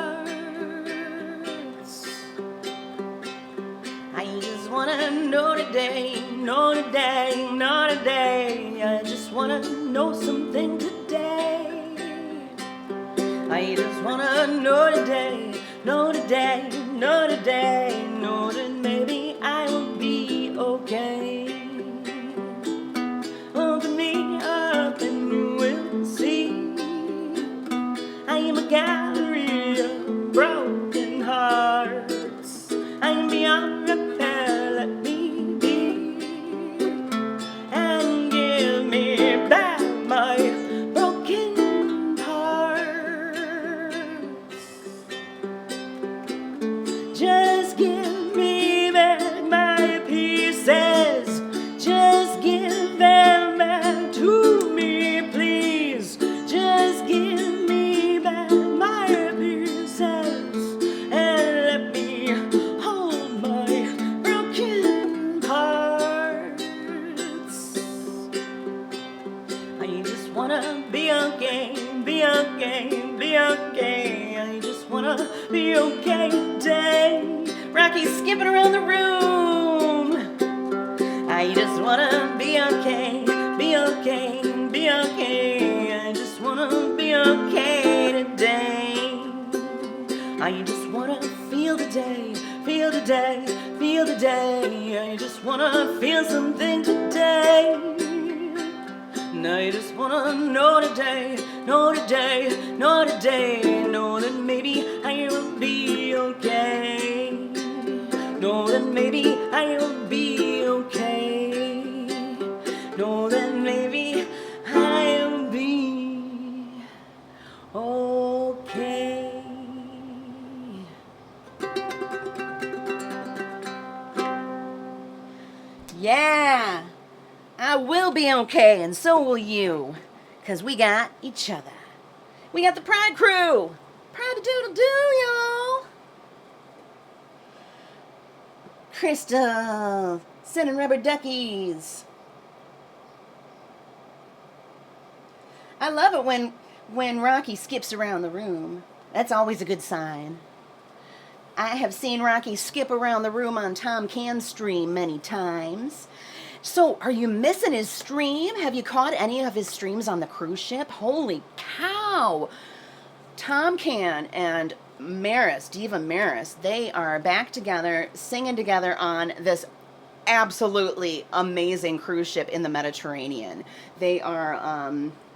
I just wanna know today, know today, know today. I just wanna know something today. I just wanna know today, know today, know today. Know that maybe I will be okay. Open me up and you will see. I am a gallery of broken hearts. I am beyond repair, let me be. And give me back my broken parts. Just give me back my pieces. Just give them back to me, please. Just give me back my pieces and let me hold my broken parts. I just wanna be okay, be okay, be okay. I just wanna be okay today. Rocky's skipping around the room. I just wanna be okay, be okay, be okay. I just wanna be okay today. I just wanna feel today, feel today, feel today. I just wanna feel something today. Now you just wanna know today, know today, know today. Know that maybe I will be okay. Know that maybe I will be okay. Know that maybe I will be okay. Yeah, I will be okay, and so will you, 'cause we got each other. We got the Pride Crew. Pride doodle doo, y'all. Crystal, sending rubber duckies. I love it when Rocky skips around the room. That's always a good sign. I have seen Rocky skip around the room on Tom Can's stream many times. So, are you missing his stream? Have you caught any of his streams on the cruise ship? Holy cow! Tom Can and Maris, Diva Maris, they are back together, singing together on this absolutely amazing cruise ship in the Mediterranean. They are,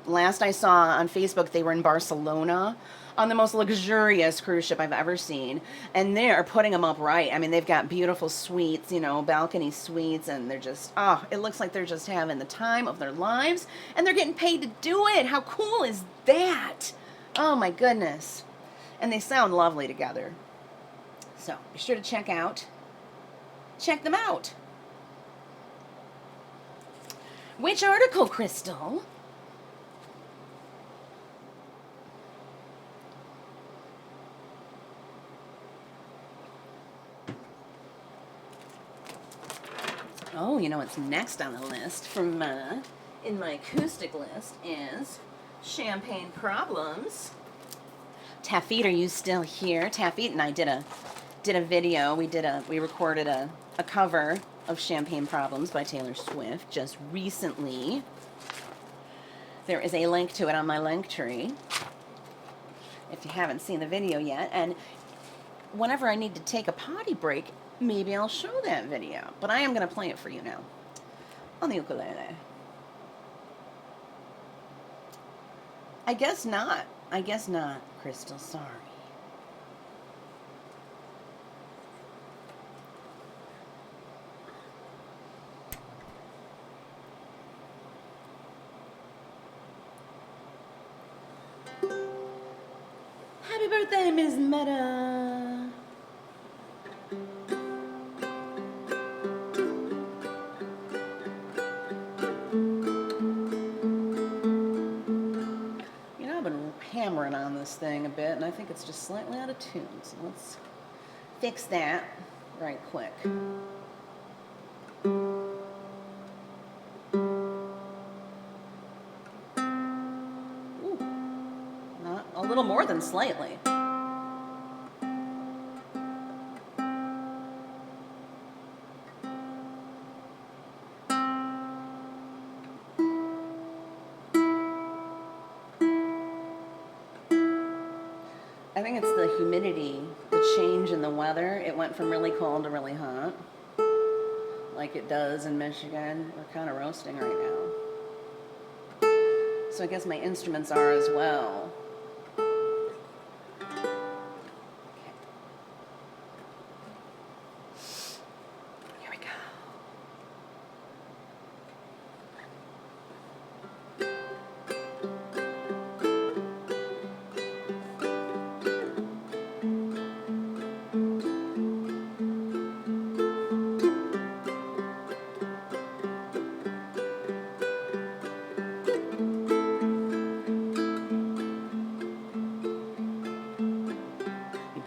last I saw on Facebook, they were in Barcelona on the most luxurious cruise ship I've ever seen. And they're putting them up right. I mean, they've got beautiful suites, you know, balcony suites, and they're just, oh, it looks like they're just having the time of their lives, and they're getting paid to do it. How cool is that? Oh my goodness. And they sound lovely together. So be sure to check them out. Which article, Crystal? Oh, you know what's next on the list from in my acoustic list is Champagne Problems. Taffet, are you still here? Taffet and I did a video. We recorded a cover of Champagne Problems by Taylor Swift just recently. There is a link to it on my link tree if you haven't seen the video yet. And whenever I need to take a potty break, maybe I'll show that video. But I am going to play it for you now on the ukulele. I guess not, Crystal, sorry. Happy birthday, Ms. Metta. Hammering on this thing a bit, and I think it's just slightly out of tune, so let's fix that right quick. Ooh, not a little more than slightly. I think it's the humidity, the change in the weather. It went from really cold to really hot, like it does in Michigan. We're kind of roasting right now. So I guess my instruments are as well. Here we go.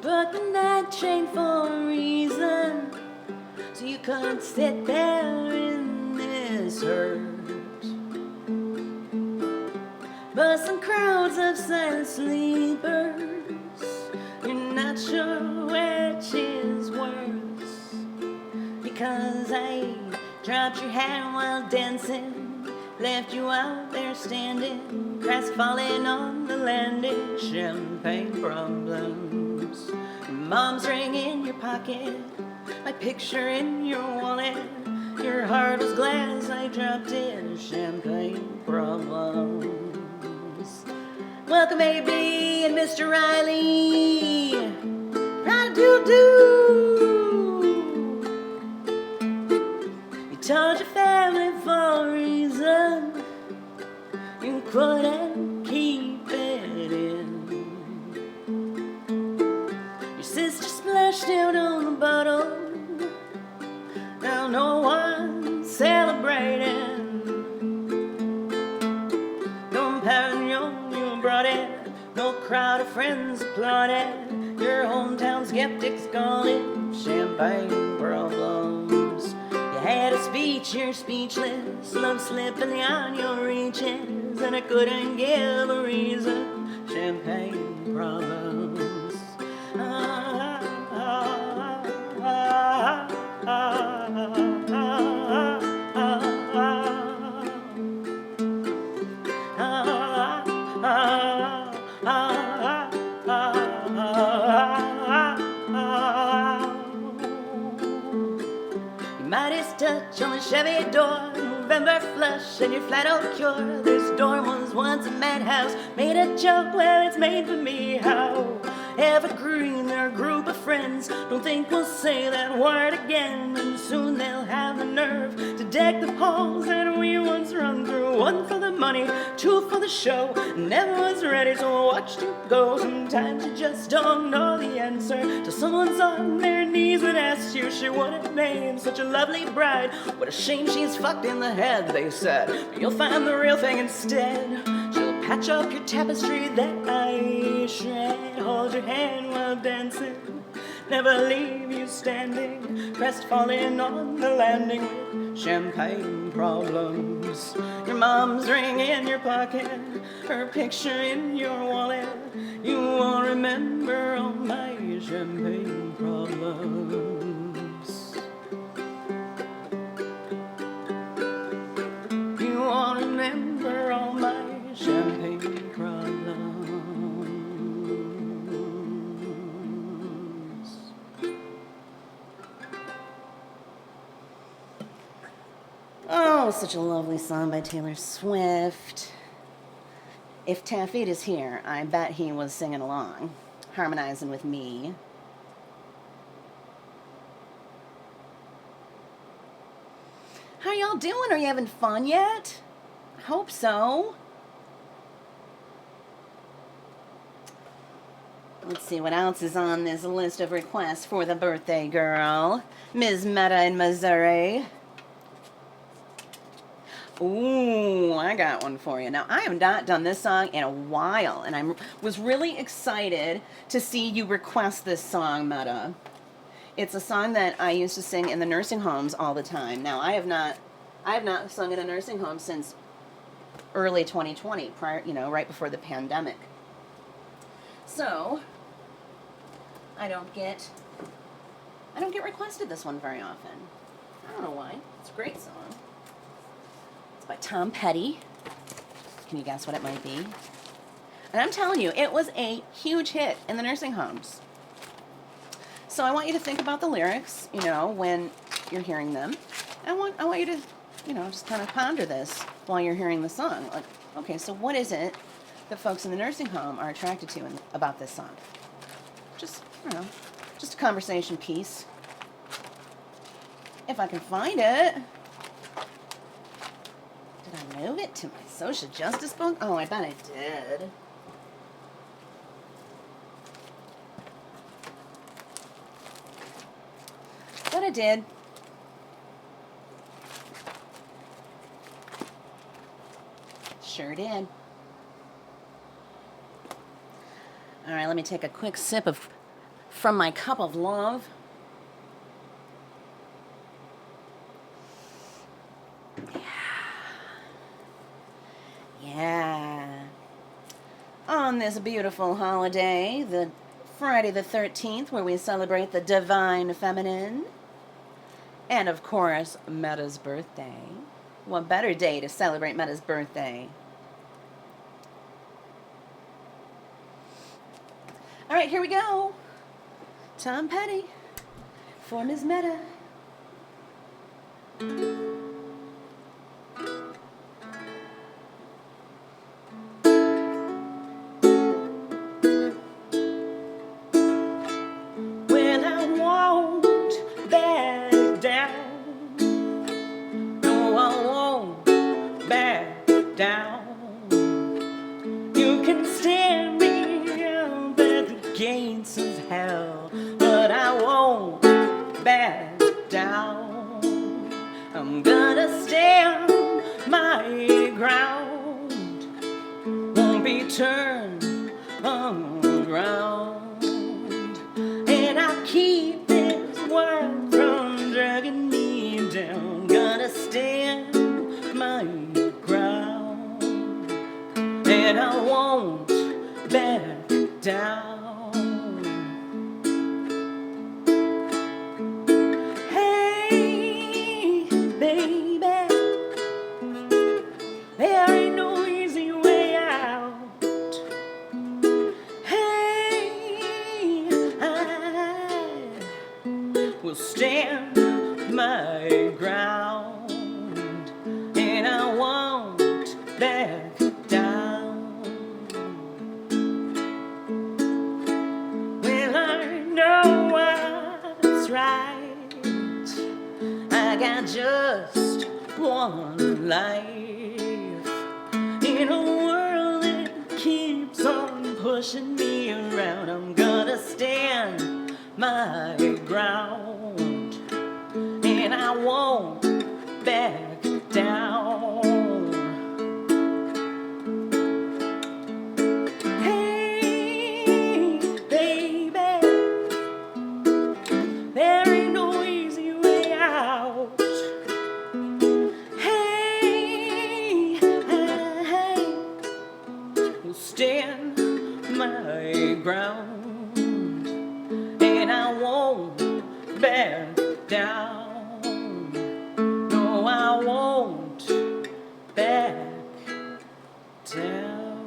Booked the night train for a reason, so you couldn't sit there in this hurt. Busting crowds of silent sleepers, you're not sure which is worse. Because I dropped your hat while dancing, left you out there standing crestfallen on the landing, champagne problems. Your mom's ring in your pocket, my picture in your wallet. Your heart was glass, I dropped it, champagne problems. Welcome AB and Mr. Riley. Ra-do-do. You told your family for a reason. You couldn't keep it in. Your sister splashed out on the bottle. Now no one's celebrating. No pavilion you brought in, no crowd of friends applauded. Your hometown skeptics call it champagne problems. You had a speech, you're speechless, love slipping on your reaches, and I couldn't give a reason. Champagne problems. Midas touch on the Chevy door, November flush and your flat out cure. This dorm was once a madhouse, made a joke, well it's made for me. How evergreen, they're a group of friends, don't think we'll say that word again. And soon they'll have the nerve to deck the halls that we once run through. One for the money, two for the show, never was ready, so I watched you go. Sometimes you just don't know the answer till someone's on their knees and asks you. She would have made such a lovely bride, what a shame she's fucked in the head, they said, but you'll find the real thing instead. She'll patch up your tapestry that I shred, hold your hand while dancing, never leave you standing, crestfallen on the landing with champagne problems. Your mom's ring in your pocket, her picture in your wallet. You won't remember all my champagne problems. You won't remember all my champagne problems. Oh, such a lovely song by Taylor Swift. If Taffet is here, I bet he was singing along, harmonizing with me. How y'all doing? Are you having fun yet? I hope so. Let's see what else is on this list of requests for the birthday girl. Ms. Metta in Missouri. Ooh, I got one for you. Now, I have not done this song in a while, and I was really excited to see you request this song, Metta. It's a song that I used to sing in the nursing homes all the time. Now, I have not sung in a nursing home since early 2020, prior, right before the pandemic. So, I don't get requested this one very often. I don't know why. It's a great song. It's by Tom Petty. Can you guess what it might be? And I'm telling you, it was a huge hit in the nursing homes. So I want you to think about the lyrics, when you're hearing them. I want you to, just kind of ponder this while you're hearing the song. Like, okay, so what is it that folks in the nursing home are attracted to about this song? Just a conversation piece. If I can find it. Did I move it to my social justice book? Oh, I bet I did. But I did. Sure did. All right, let me take a quick sip from my cup of love. Yeah. On this beautiful holiday, the Friday the 13th, where we celebrate the divine feminine, and of course, Metta's birthday. What better day to celebrate Metta's birthday right, here we go. Tom Petty for Ms. Metta. Well, I won't back down. No, I won't back down. You can stand me up at the gates of hell, but I won't back down. I'm gonna stand my ground, won't be turned around, and I'll keep this world from dragging me down. Gonna stand my ground, and I won't back down. Hey, baby, there ain't no easy way out. Hey, I will stand my ground, and I won't back down. Well, I know what's right. I got just one life in a world that keeps on pushing me around. I'm gonna stand my ground, and I won't back down. Hey, baby, there ain't no easy way out. Hey, I will stand my ground, and I won't back down. No, I won't back down.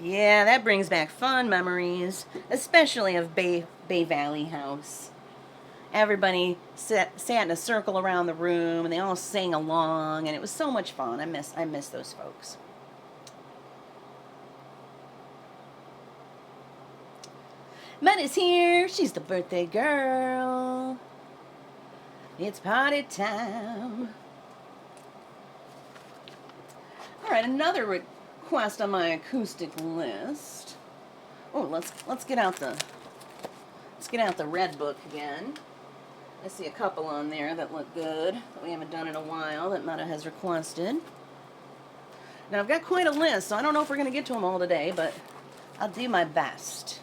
Yeah, that brings back fond memories, especially of Bay Valley House. Everybody sat in a circle around the room, and they all sang along, and it was so much fun. I miss those folks. Metta's here. She's the birthday girl. It's party time. All right, another request on my acoustic list. Oh, let's get out the red book again. I see a couple on there that look good that we haven't done in a while that Metta has requested. Now I've got quite a list, so I don't know if we're going to get to them all today, but I'll do my best.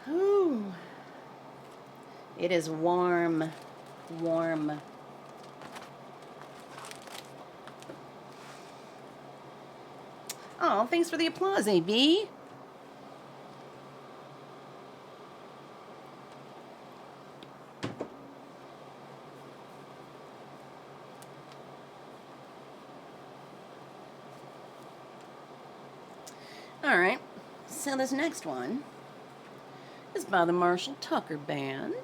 Ooh. It is warm, warm. Oh, thanks for the applause, AB. All right, so this next one is by the Marshall Tucker Band.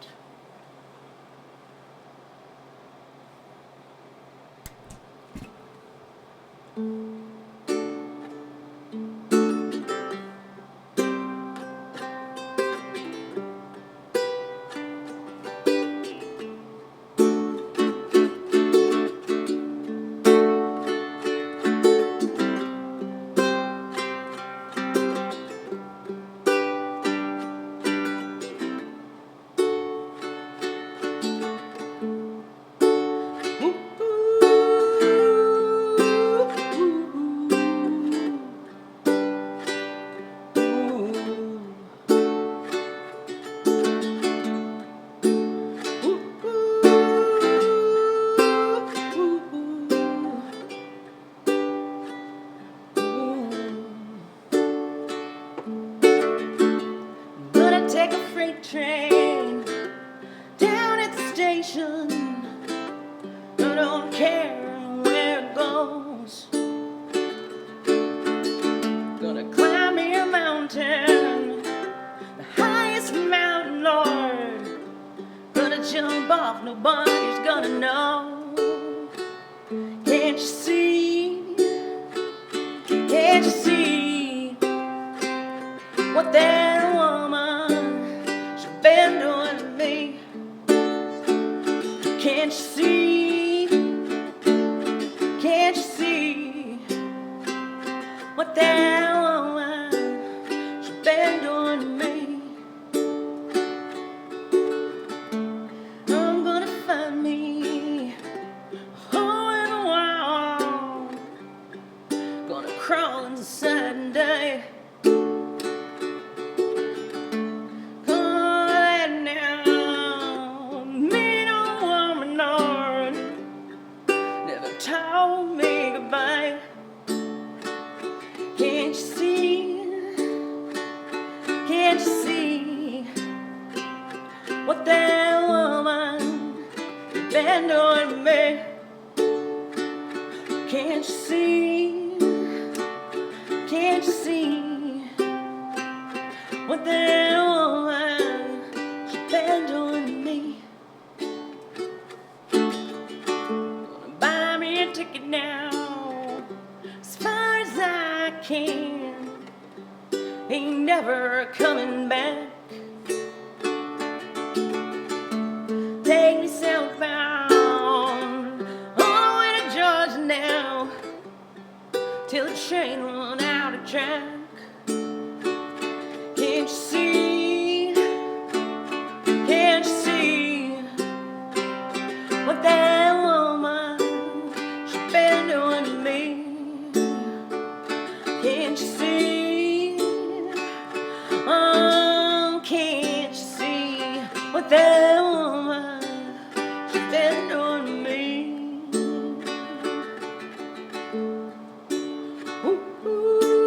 take a freight train down at the station. I don't care where it goes. Gonna climb me a mountain, the highest mountain, Lord. Gonna jump off, nobody's gonna know. Can't you see? Can't you see what that woman she's been doing to me? Can't you see? Can't you see what that woman she's been doing to me? I'm gonna find me a hole in the wall, gonna crawl inside and die. Told me goodbye. Can't you see? Can't you see what that woman been doing to me? Can't you see? Can't you see what that woman she been doing to me? Ticket now, as far as I can. Ain't never coming back. Take me southbound, all the way to Georgia now, till the train run out of track. Can't you see? Can't you see what that woman been doing to me? Can't you see? Oh, can't you see what that woman she's been doing to me? Ooh, ooh, ooh.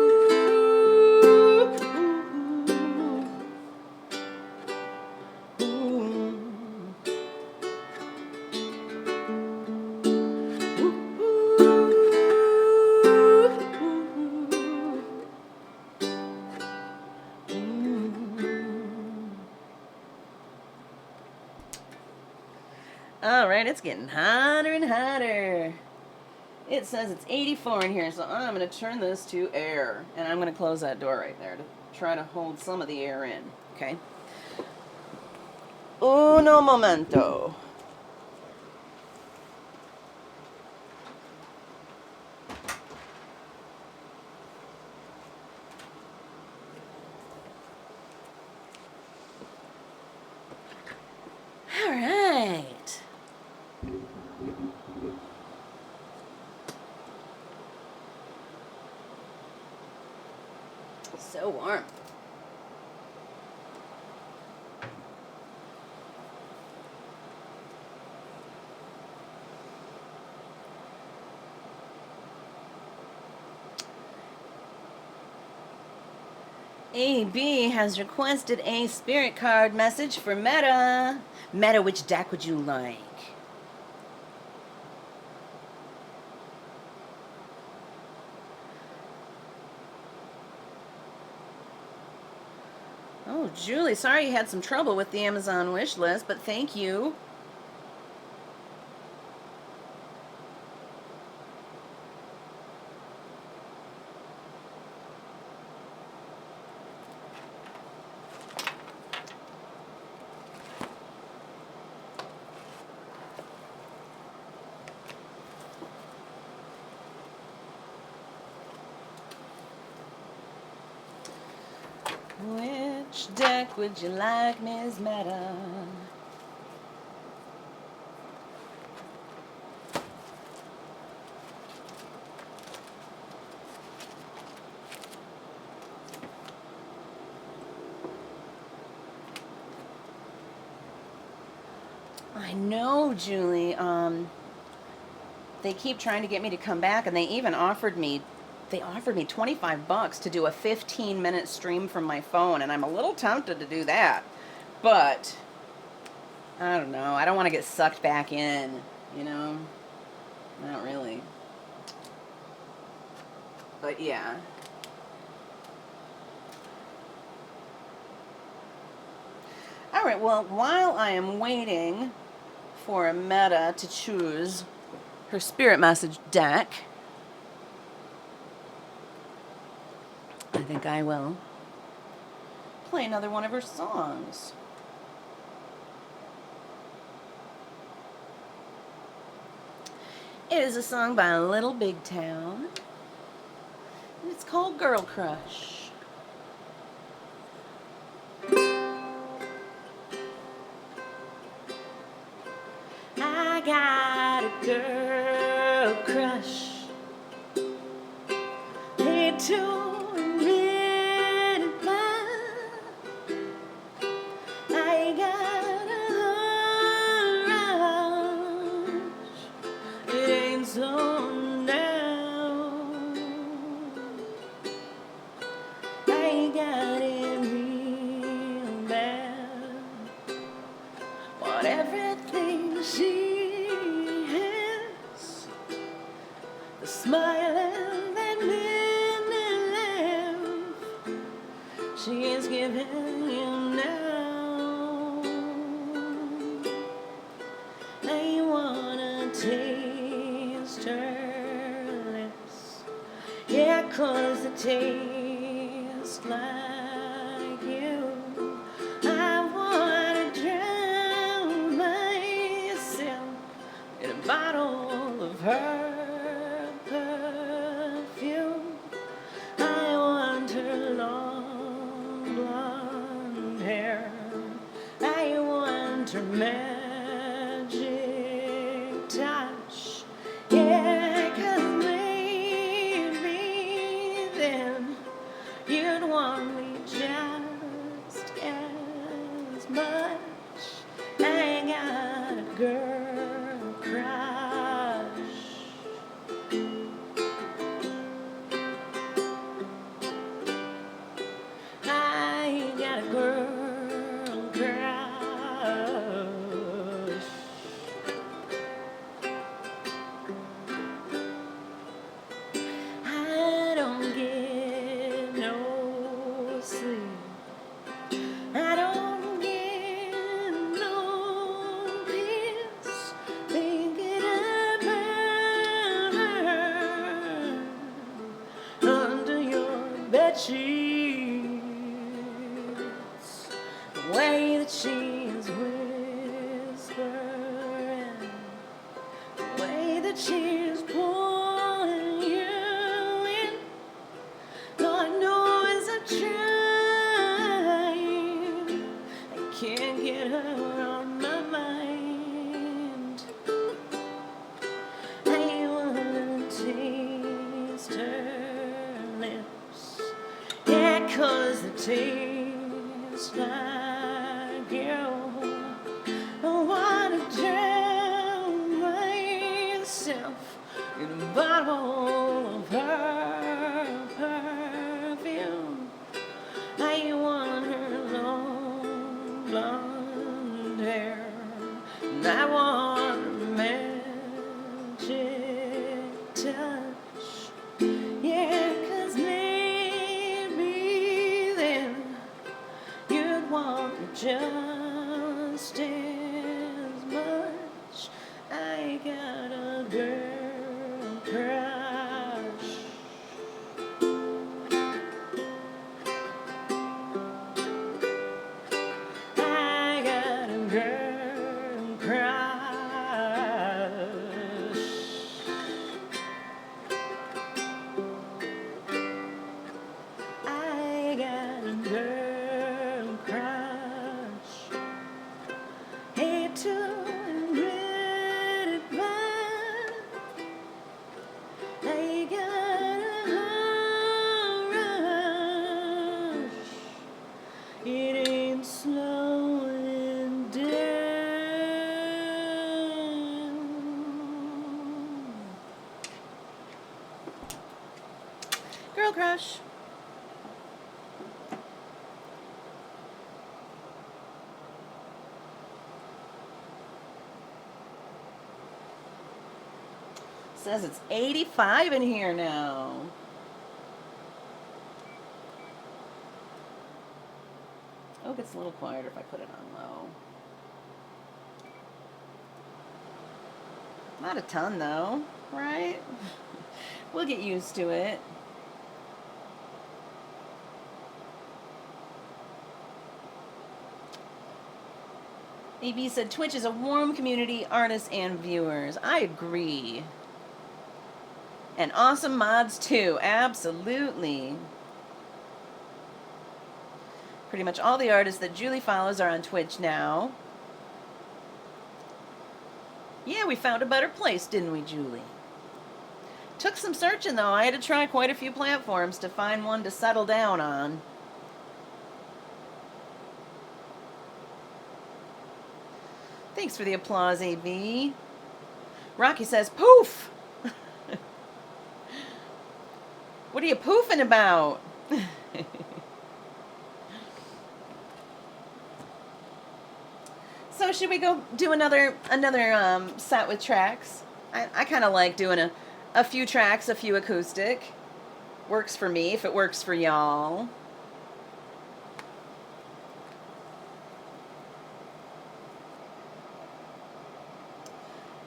All right, it's getting hotter and hotter. It says it's 84 in here, so I'm going to turn this to air. And I'm going to close that door right there to try to hold some of the air in, okay? Uno momento. All right. So warm. AB has requested a spirit card message for Metta. Metta, which deck would you like? Oh, Julie, sorry you had some trouble with the Amazon wish list, but thank you. Which deck would you like, Ms. Metta? I know, Julie. They keep trying to get me to come back, and they even offered me they offered me $25 to do a 15-minute stream from my phone, and I'm a little tempted to do that. But I don't know. I don't want to get sucked back in, you know? Not really. But yeah. All right, well, while I am waiting for Metta to choose her spirit message deck, I think I will play another one of her songs. It is a song by Little Big Town, and it's called Girl Crush. I got a girl crush. Need to admit it, but I got a rush. It ain't so now. I got it real bad. Want everything she has, the smile and that minute laugh she is giving you now. I wanna taste her lips, yeah, 'cause they taste like you. I wanna drown myself in a bottle of her perfume. I want her long blonde hair. I want her magic touch. Yeah, 'cause maybe then you'd want me just as much. I got a girl crush. I got a girl crush. I don't get no sleep. I don't get no peace thinking about her under your bedsheets. The way that she's whispering, the way that she's pulling you in. Lord knows I'm trying, I can't get her on my mind. I wanna taste her lips, yeah, 'cause they taste like you. I wanna drown myself in a bottle of her perfume. I want her long blonde hair, and I want her magic touch. Yeah, 'cause maybe then you'd want me just as much. I got a girl crush. I got a girl crush. I got a girl crush. Hate to admit it, but Bash. Says it's 85 in here now. Oh, it gets a little quieter if I put it on low. Not a ton though, right? We'll get used to it. AB said Twitch is a warm community, artists and viewers. I agree. And awesome mods too, absolutely. Pretty much all the artists that Julie follows are on Twitch now. Yeah, we found a better place, didn't we, Julie? Took some searching, though. I had to try quite a few platforms to find one to settle down on. Thanks for the applause, AB. Rocky says, poof! What are you poofing about? So should we go do another set with tracks? I kind of like doing a few tracks, a few acoustic. Works for me if it works for y'all.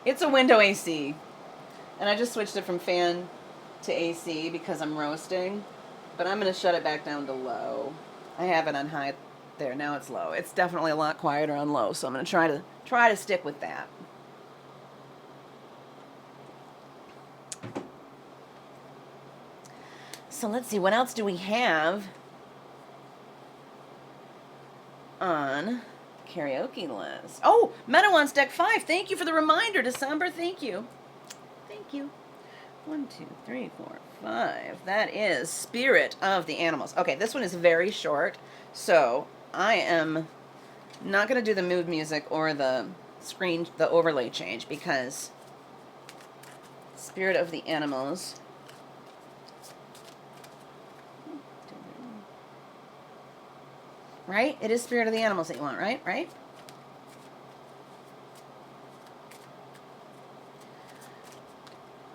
It's a window AC. And I just switched it from fan to AC because I'm roasting. But I'm going to shut it back down to low. I have it on high. There, now it's low. It's definitely a lot quieter on low, so I'm going to try to stick with that. So let's see, what else do we have on the karaoke list? Oh, Metta wants deck 5. Thank you for the reminder, December. Thank you. Thank you. 1, 2, 3, 4, 5. That is Spirit of the Animals. Okay, this one is very short, so I am not going to do the mood music or the overlay change because Spirit of the Animals. Right? It is Spirit of the Animals that you want, right? Right?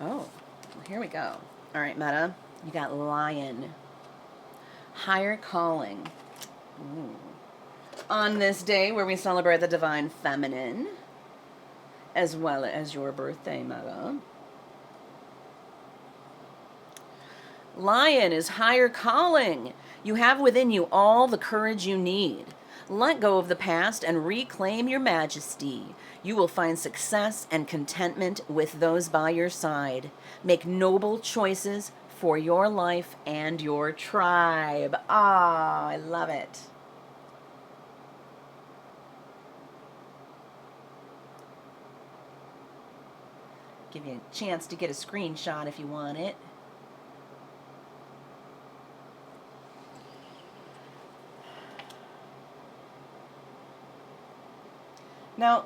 Oh, well, here we go. All right, Metta. You got Lion. Higher Calling. Ooh. On this day where we celebrate the divine feminine, as well as your birthday, Metta. Lion is higher calling. You have within you all the courage you need. Let go of the past and reclaim your majesty. You will find success and contentment with those by your side. Make noble choices for your life and your tribe. Ah, I love it. Give you a chance to get a screenshot if you want it. Now,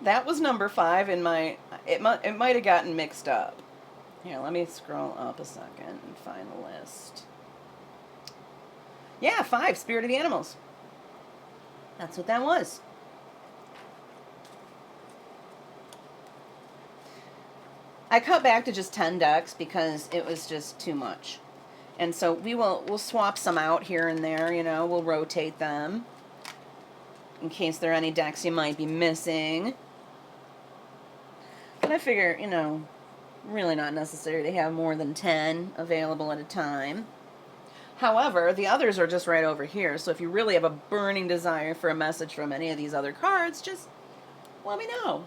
that was number 5 in my... It might have gotten mixed up. Here, let me scroll up a second and find the list. Yeah, 5, Spirit of the Animals. That's what that was. I cut back to just 10 decks because it was just too much. And so we'll swap some out here and there, you know, we'll rotate them in case there are any decks you might be missing. But I figure, you know, really not necessary to have more than 10 available at a time. However, the others are just right over here, so if you really have a burning desire for a message from any of these other cards, just let me know.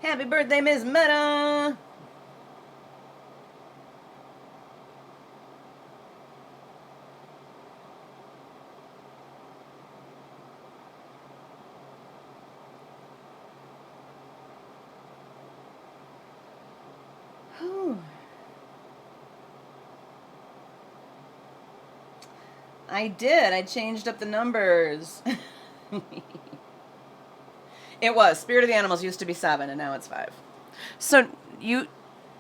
Happy birthday, Ms. Metta! I did. I changed up the numbers. It was. Spirit of the Animals used to be 7, and now it's 5. So,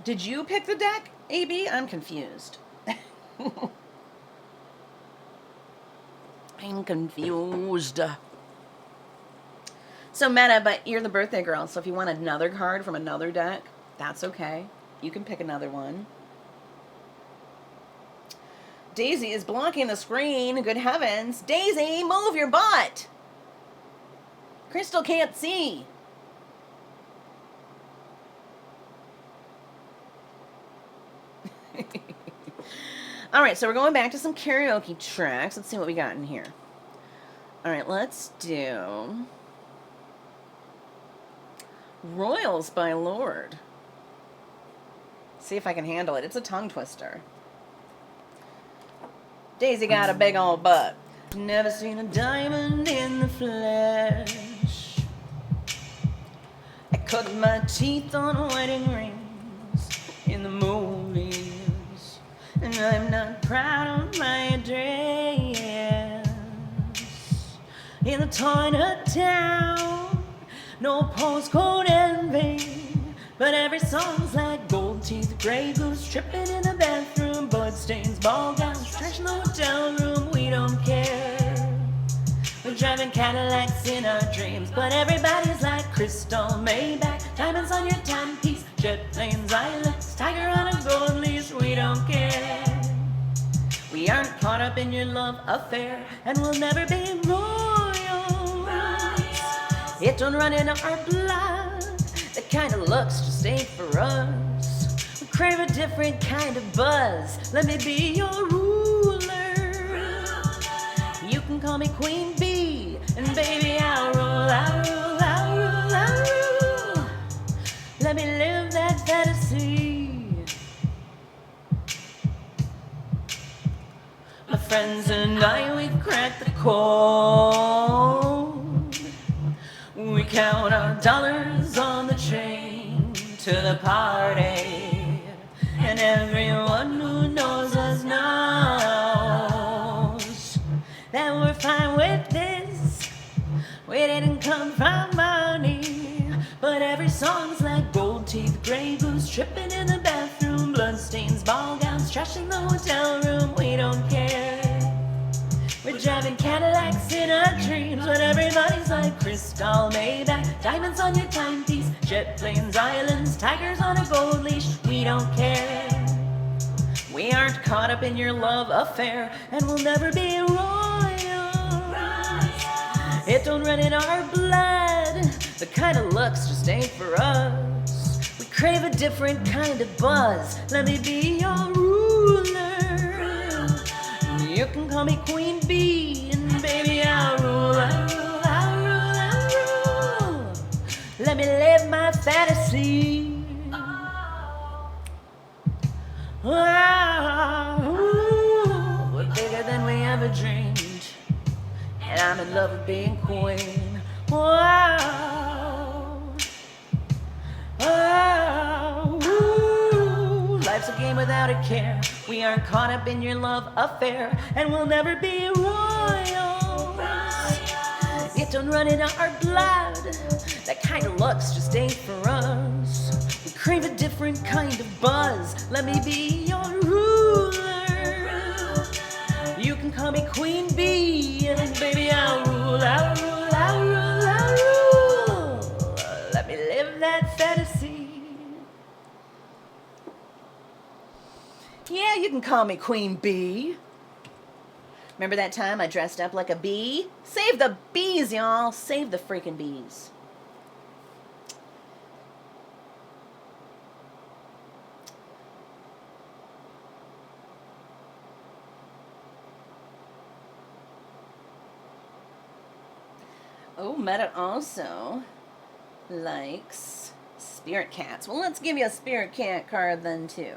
Did you pick the deck, AB? I'm confused. I'm confused. So, Metta, but you're the birthday girl, so if you want another card from another deck, that's okay. You can pick another one. Daisy is blocking the screen. Good heavens. Daisy, move your butt. Crystal can't see. All right, so we're going back to some karaoke tracks. Let's see what we got in here. All right, let's do Royals by Lord. See if I can handle it. It's a tongue twister. Daisy got a big old butt. Never seen a diamond in the flesh. I cut my teeth on wedding rings in the movies. And I'm not proud of my address. In a tiny town, no postcode envy, but every song's like gold teeth, gray goose, tripping in the bathroom, bloodstains, ball gowns, trash in the hotel room, we don't care. We're driving Cadillacs in our dreams, but everybody's like crystal Maybach, diamonds on your timepiece, jet planes, islands, tiger on a gold leash, we don't care. We aren't caught up in your love affair, and we'll never be royals. It don't run in our blood. The kind of looks just ain't for us. We crave a different kind of buzz. Let me be your ruler. You can call me Queen Bee, and baby I'll rule, I'll rule, I'll rule, I'll rule. Let me live that fantasy. My friends and I, we cracked the code. We count our dollars on the train to the party, and everyone who knows us knows that we're fine with this. We didn't come from money, but every song's like gold teeth, gray goose, tripping in the bathroom, bloodstains, ball gowns, trash in the hotel room, we don't care. We're driving Cadillacs in our dreams, but everybody's like crystal Maybach, diamonds on your timepiece, jet planes, islands, tigers on a gold leash, we don't care. We aren't caught up in your love affair, and we'll never be royals. It don't run in our blood. The kind of looks just ain't for us. We crave a different kind of buzz. Let me be your ruler. You can call me Queen Bee, and baby I'll rule, I'll rule, I'll rule, I'll rule. Let me live my fantasy. Oh, we're bigger than we ever dreamed, and I'm in love with being queen. Wow. Oh, life's a game without a care. We aren't caught up in your love affair, and we'll never be royals. It don't run in our blood. That kind of looks just ain't for us. We crave a different kind of buzz. Let me be your ruler. You can call me Queen Bee, and baby I'll rule, I'll rule, I'll rule, I'll rule. Let me live that fantasy. Yeah, you can call me Queen Bee. Remember that time I dressed up like a bee? Save the bees, y'all. Save the freaking bees. Oh, Metta also likes spirit cats. Well, let's give you a spirit cat card then, too.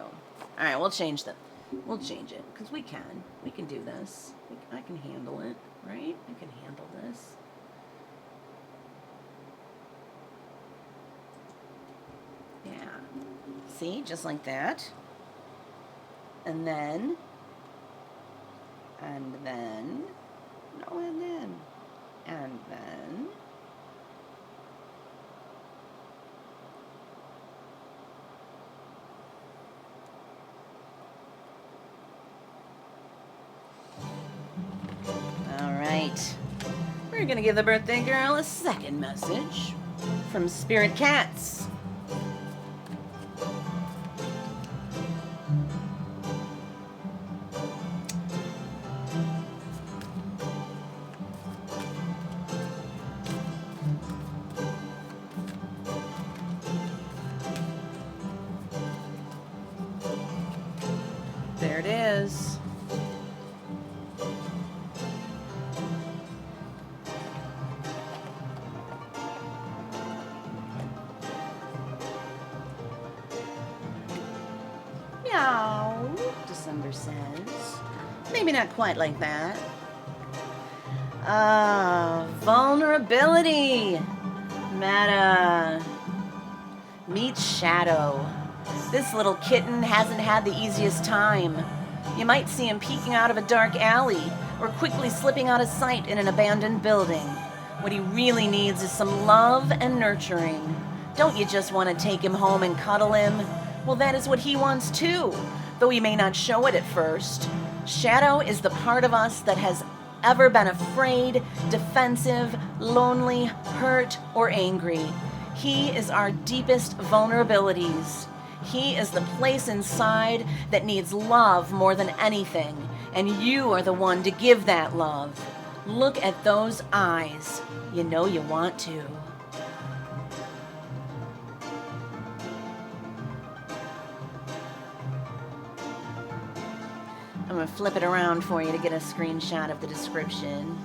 All right, we'll change it, because we can. We can do this. I can handle it, right? I can handle this. Yeah. See, just like that. And then, no, and then, Gonna give the birthday girl a second message from Spirit Cats. There it is. Meow, December says. Maybe not quite like that. Vulnerability. Metta. Meet Shadow. This little kitten hasn't had the easiest time. You might see him peeking out of a dark alley or quickly slipping out of sight in an abandoned building. What he really needs is some love and nurturing. Don't you just want to take him home and cuddle him? Well, that is what he wants too, though he may not show it at first. Shadow is the part of us that has ever been afraid, defensive, lonely, hurt, or angry. He is our deepest vulnerabilities. He is the place inside that needs love more than anything, and you are the one to give that love. Look at those eyes. You know you want to. I'm going to flip it around for you to get a screenshot of the description.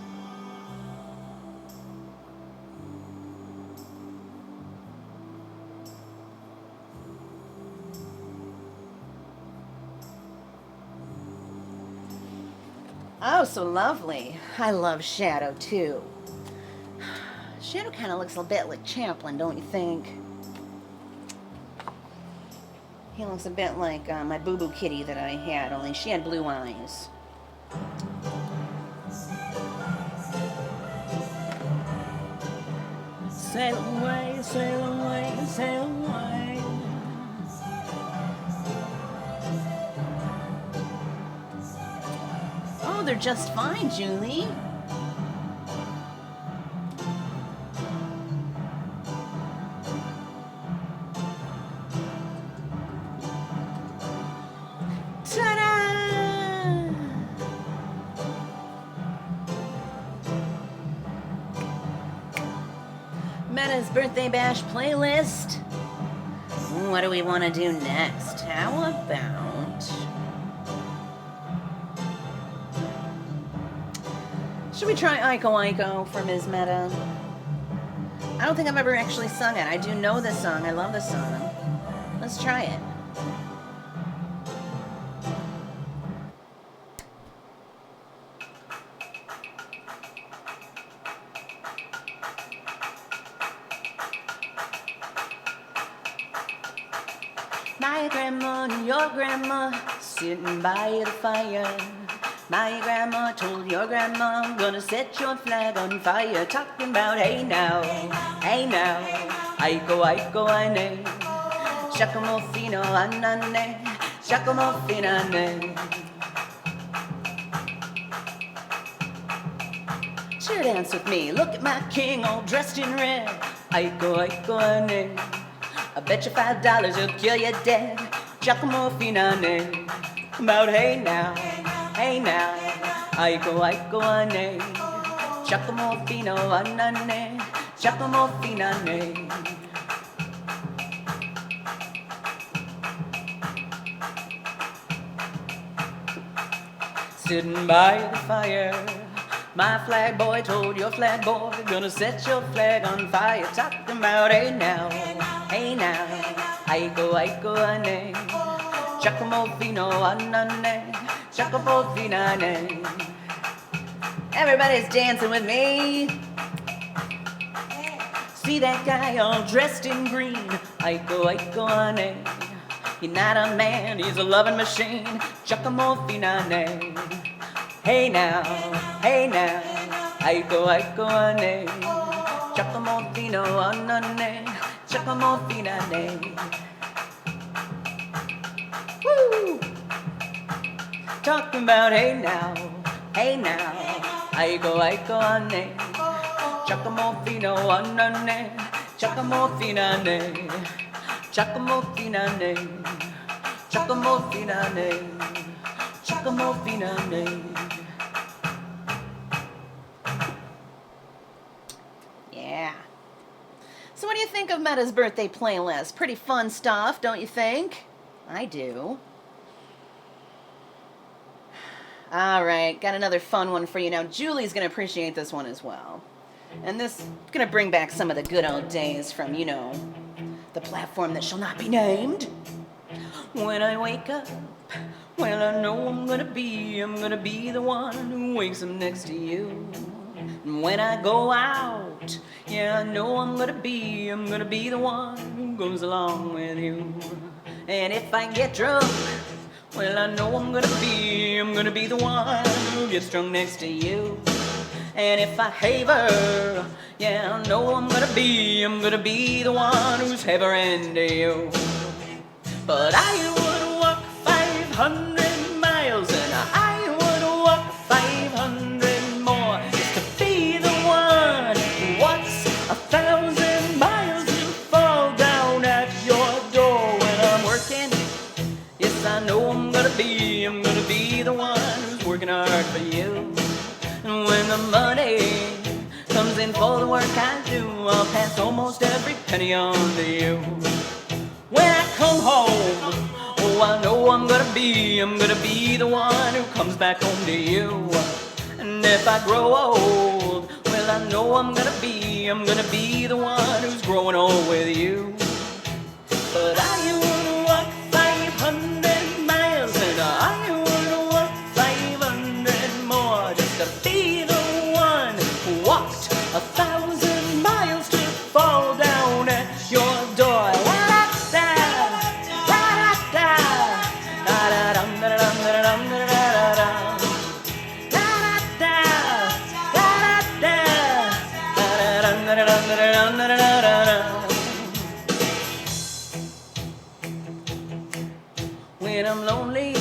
Oh, so lovely. I love Shadow, too. Shadow kind of looks a bit like Chaplin, don't you think? He looks a bit like my boo-boo kitty that I had, only she had blue eyes. Sail away, sail away, sail away. Oh, they're just fine, Julie. Ta-da! Metta's Birthday Bash playlist. What do we want to do next? How about... should we try Aiko Aiko for Ms. Metta? I don't think I've ever actually sung it. I do know this song. I love this song. Let's try it. My grandma and your grandma sitting by the fire. My grandma told your grandma, I'm gonna set your flag on fire. Talking about hey now, aiko aiko ane, shakamofino anane, shakamofinane. Sure, dance with me. Look at my king all dressed in red. Aiko aiko ane, I bet you $5 he'll kill you dead. Shakamofinane. About hey now, aiko aiko ane, shakamofino anane, shakamofinane. Sitting by the fire, my flag boy told your flag boy, gonna set your flag on fire. Talking about hey now, aiko aiko ane, shakamofino anane, shakamofinane. Everybody's dancing with me. See that guy all dressed in green. Aiko aiko ane. He's not a man, he's a loving machine. Shakamofinane. Hey now, aiko aiko ane. Shakamofino anane, shakamofinane. Woo! Talking about hey now, aiko aiko ane, Chacamofina wanane, chacamofina ne, chacamofina ne, chacamofina ne, chacamofina ne. Yeah. So what do you think of Metta's birthday playlist? Pretty fun stuff, don't you think? I do. All right, got another fun one for you now. Julie's going to appreciate this one as well. And this is going to bring back some of the good old days from, you know, the platform that shall not be named. When I wake up, well, I know I'm going to be the one who wakes up next to you. And when I go out, yeah, I know I'm gonna be the one who goes along with you. And if I get drunk, well, I know I'm gonna be the one who gets drunk next to you. And if I haver, yeah, I know I'm gonna be the one who's havering to you. But I would walk 500 miles and I would walk 500 more just to be the one who walks 1,000 miles to fall down at your door when I'm working. Yes, I know I'm gonna be the one who's working hard for you. And when the money comes in for the work I do, I'll pass almost every penny on to you. When I come home, oh, I know I'm gonna be the one who comes back home to you. And if I grow old, well, I know I'm gonna be the one who's growing old with you. But I would walk 500 miles and I would walk 500 more just to be the one who walked 1,000 miles to fall down at your door. When I'm lonely,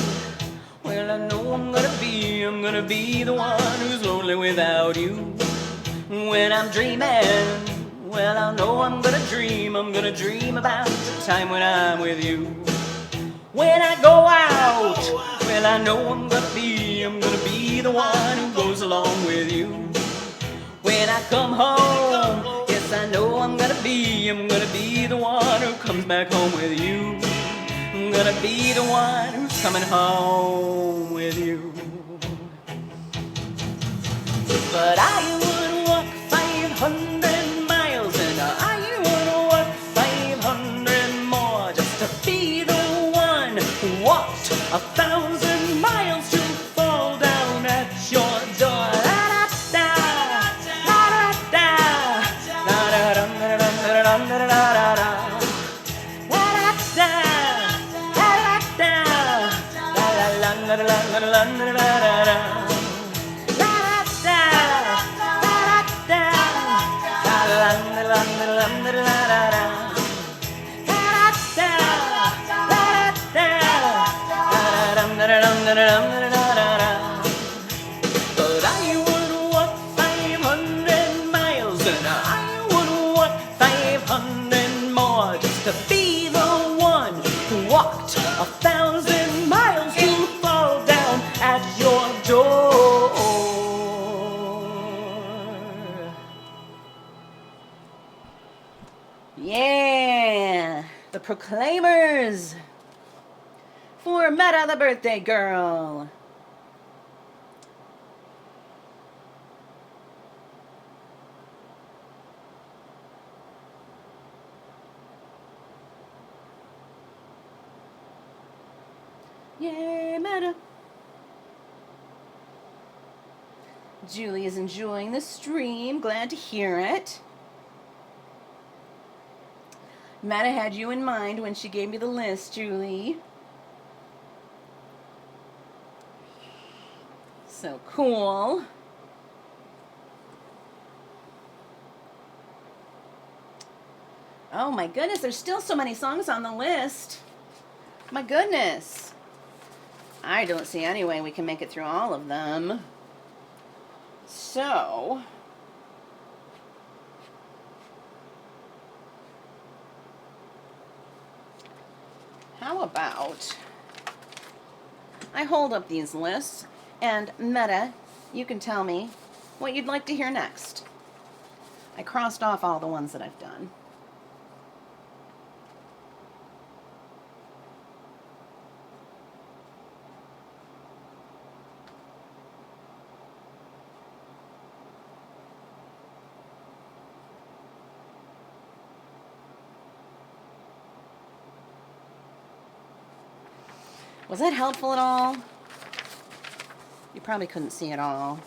well, I know I'm gonna be the one who's lonely without you. When I'm dreaming, well, I know I'm gonna dream about the time when I'm with you. When I go out, well, I know I'm gonna be the one who goes along with you. When I come home, yes, I know I'm gonna be the one who comes back home with you. I'm gonna be the one who's coming home with you. But I would walk 500 miles and I would walk 500 more just to be the one who walked 1,000 miles to fall down at your door. But I would walk 500 miles and I would walk 500 more just to be the one who walked 1,000 miles to fall down at your door. Yeah, the Proclaimers for Metta the birthday girl. Yay, Metta. Julie is enjoying the stream. Glad to hear it. Metta had you in mind when she gave me the list, Julie. So cool. Oh my goodness, there's still so many songs on the list. My goodness. I don't see any way we can make it through all of them. So, how about I hold up these lists, and Metta, you can tell me what you'd like to hear next. I crossed off all the ones that I've done. Was that helpful at all? You probably couldn't see it all.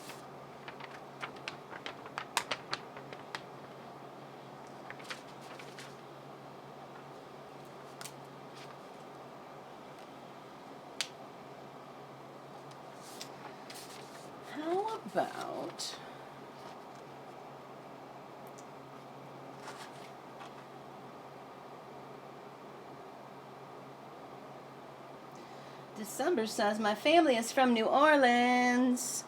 How about December says, my family is from New Orleans.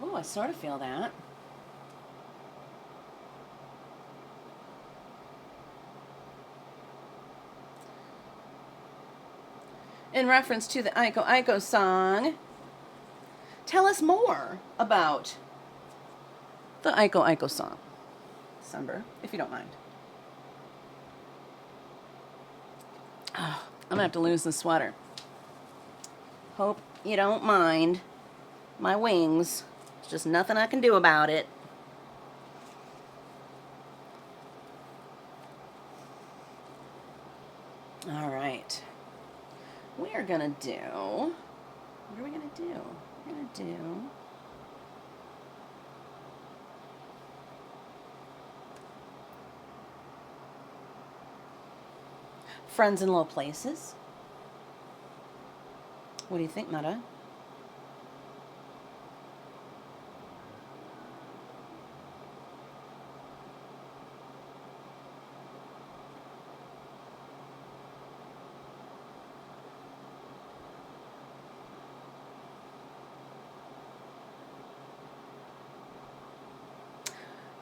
Oh, I sort of feel that. In reference to the Aiko Aiko song, tell us more about the Aiko Aiko song, December, if you don't mind. Oh, I'm gonna have to lose the sweater. Hope you don't mind my wings. There's just nothing I can do about it. All right. We are going to do, what are we going to do? We're going to do Friends in Low Places. What do you think, Metta?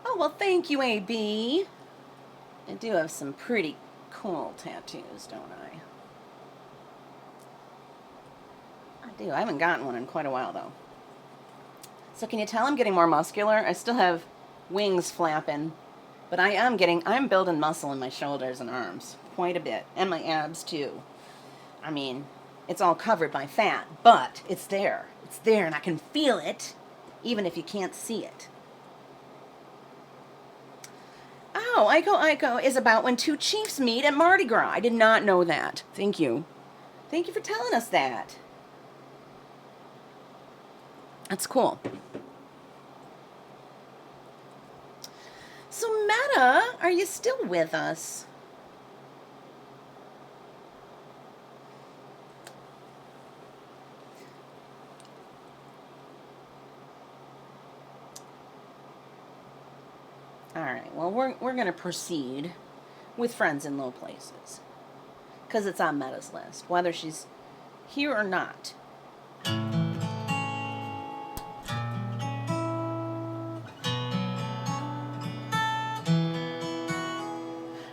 Oh, well, thank you, AB. I do have some pretty cool tattoos, don't I? I do. I haven't gotten one in quite a while, though. So can you tell I'm getting more muscular? I still have wings flapping, but I'm building muscle in my shoulders and arms quite a bit, and my abs, too. I mean, it's all covered by fat, but it's there. It's there, and I can feel it, even if you can't see it. Oh, Aiko Aiko is about when two chiefs meet at Mardi Gras. I did not know that. Thank you. Thank you for telling us that. That's cool. So, Metta, are you still with us? All right, well, we're going to proceed with Friends in Low Places because it's on Metta's list, whether she's here or not.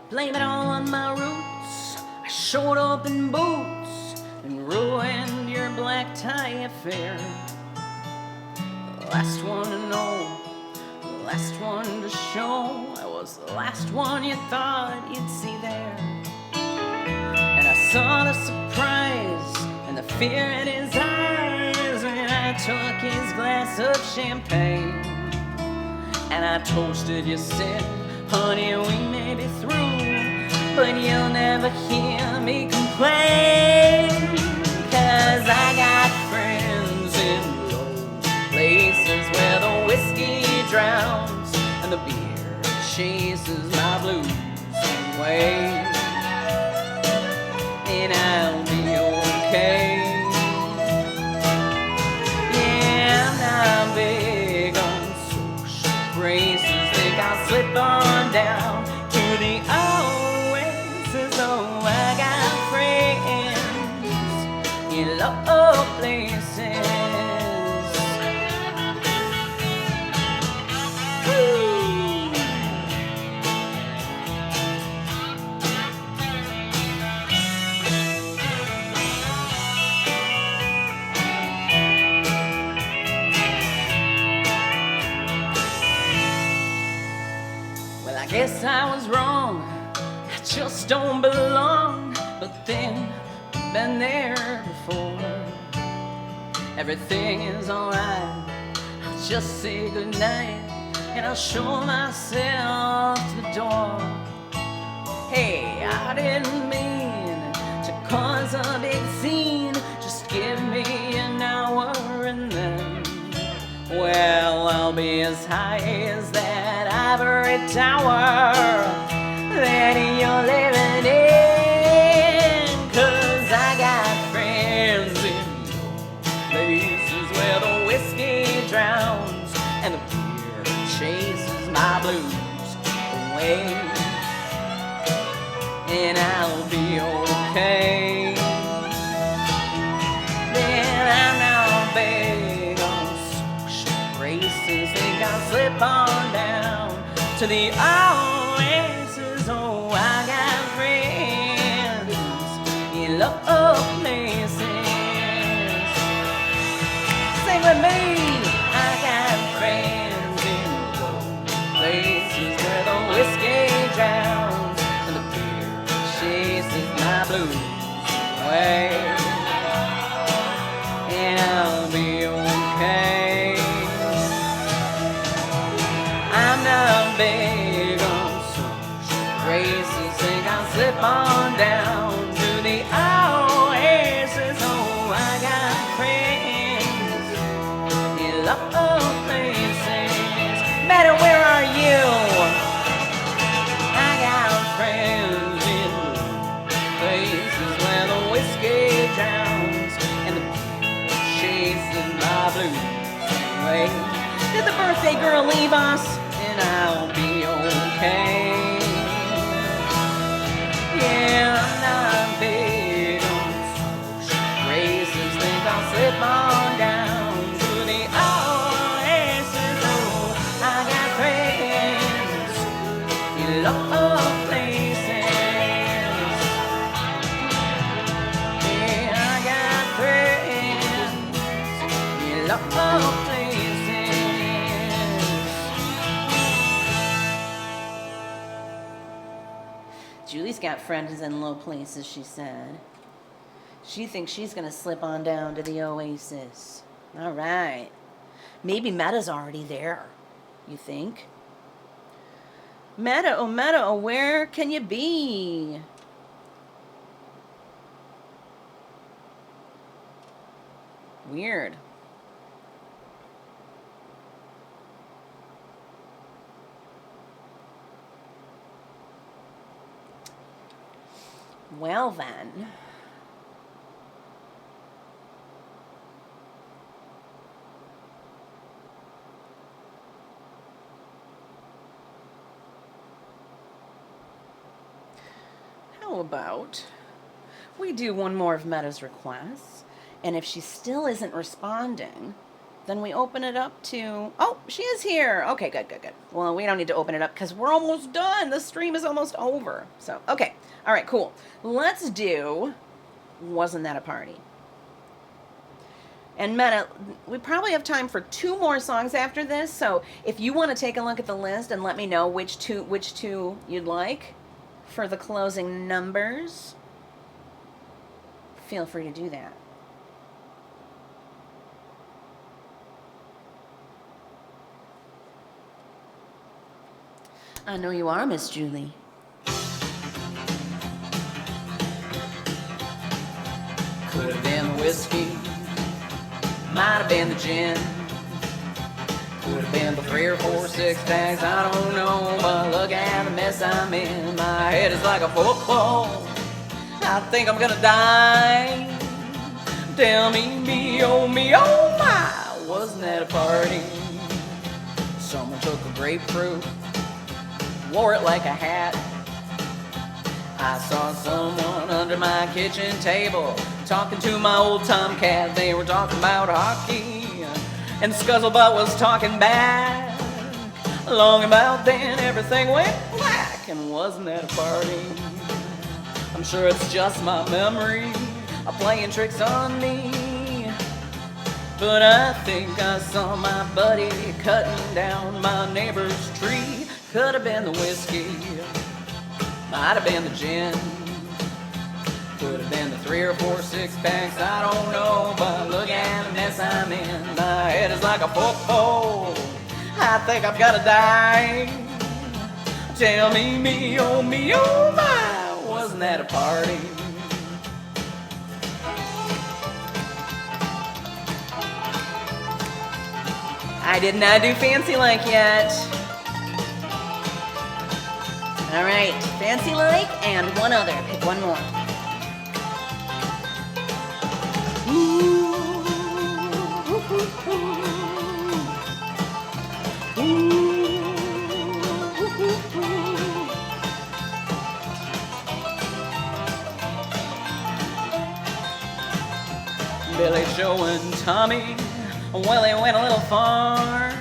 Blame it all on my roots. I showed up in boots and ruined your black tie affair. The last one to know, the last one to show. I was the last one you thought you'd see there. And I saw the surprise and the fear in his eyes when I took his glass of champagne. And I toasted you, said, honey, we may be through, but you'll never hear me complain. 'Cause I got friends in low places where the whiskey drowns and the beer chases my blues away. And I'll be okay. Yeah, I'm not big on social graces. Think I'll slip on down to the old ways Guess I was wrong, I just don't belong. But then, been there before. Everything is alright, I'll just say goodnight, and I'll show myself to the door. Hey, I didn't mean to cause a big scene. Just give me an hour and then, well, I'll be as high as that ivory tower that you're living in. 'Cause I got friends in places where the whiskey drowns and the beer chases my blues away. And I'll be okay. Then I'm not big on social graces. Think I'll slip on down to the oasis. Oh, I got friends in low places. Sing with me. I got friends in low places where the whiskey drowns and the beer chases my blues away. And I'll be okay. I'm not big on social graces. Think I'll slip on down to the oasis. Oh, I got friends in low places. Metta, where are you? I got friends in places where the whiskey drowns and the beer chases my blues away. Did the birthday girl leave us? And I'll be okay. Yeah, I'm not big on social graces. Think I'll slip on down to the oasis. Oh, I got friends in low places. Yeah, I got friends in low places. Julie's got friends in low places, she said. She thinks she's going to slip on down to the oasis. All right. Maybe Metta's already there, you think? Metta, oh, where can you be? Weird. Well then. How about we do one more of Metta's requests, and if she still isn't responding, then we open it up to... Oh, she is here. Okay, good. Well, we don't need to open it up because we're almost done. The stream is almost over. So, okay. All right, cool. Let's do Wasn't That a Party? And Metta, we probably have time for 2 more songs after this, so if you want to take a look at the list and let me know which two you'd like for the closing numbers, feel free to do that. I know you are, Miss Julie. Could have been the whiskey, might have been the gin, could have been the 3 or 4 6-packs, I don't know, but look at the mess I'm in. My head is like a football, I think I'm gonna die. Tell me, oh my, wasn't that a party? Someone took a grapefruit, wore it like a hat. I saw someone under my kitchen table talking to my old tomcat. They were talking about hockey, and Scuzzlebutt was talking back. Long about then, everything went black, and wasn't that a party? I'm sure it's just my memory of playing tricks on me, but I think I saw my buddy cutting down my neighbor's tree. Could have been the whiskey, might have been the gin, could have been the 3 or 4 6-packs, I don't know, but look at the mess I'm in. My head is like a football, I think I'm gonna die. Tell me, me, oh my, wasn't that a party? I did not do Fancy Like yet. All right, Fancy Like and one other. Pick one more. Billy Joe and Tommy, well, they went a little far.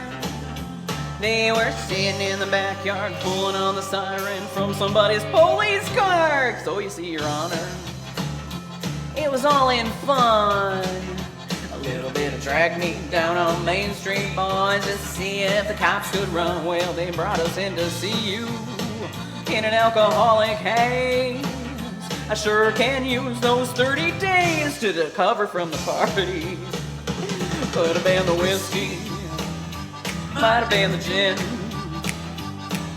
They were sitting in the backyard pulling on the siren from somebody's police car. So you see, Your Honor, it was all in fun. A little bit of drag me down on Main Street, boys, just to see if the cops could run. Well, they brought us in to see you in an alcoholic haze. I sure can use those 30 days to recover from the party. Could have been the whiskey, might have been the gin,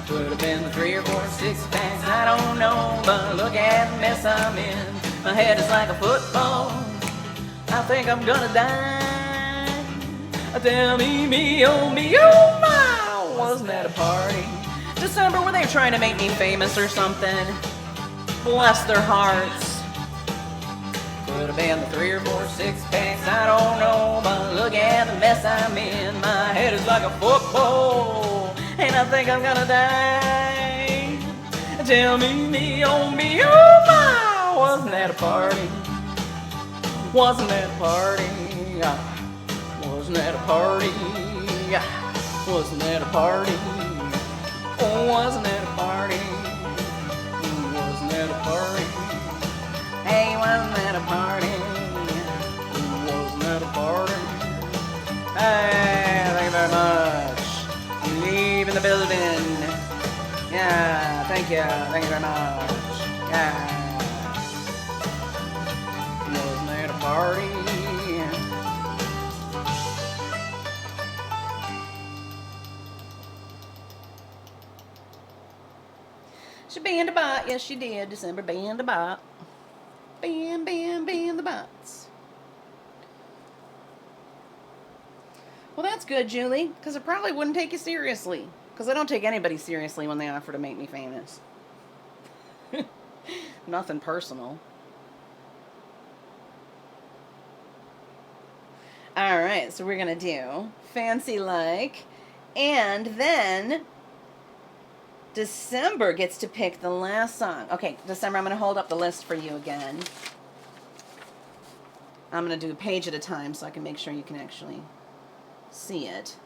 could have been the 3 or 4 6-packs, I don't know, but look at the mess I'm in. My head is like a football, I think I'm gonna die. Tell me, me, oh my, wasn't that a party? December, were they trying to make me famous or something? Bless their hearts. Could have been the 3 or 4 6-packs, I don't know, but look at the mess I'm in. My head is like a football, and I think I'm gonna die. Tell me, me, oh my, wasn't that a party? Wasn't that a party? Wasn't that a party? Wasn't that a party? Oh, wasn't that a party? Wasn't that a party? Hey, wasn't that a party? Wasn't that a party? Hey, thank you very much. Leaving the building. Yeah, thank you very much. Yeah. Wasn't that a party? She banned a bot, yes she did. December banned a bot. Ban the bots. Well, that's good, Julie, because I probably wouldn't take you seriously. Because I don't take anybody seriously when they offer to make me famous. Nothing personal. Alright, so we're going to do Fancy Like, and then December gets to pick the last song. Okay, December, I'm going to hold up the list for you again. I'm going to do a page at a time so I can make sure you can actually see it.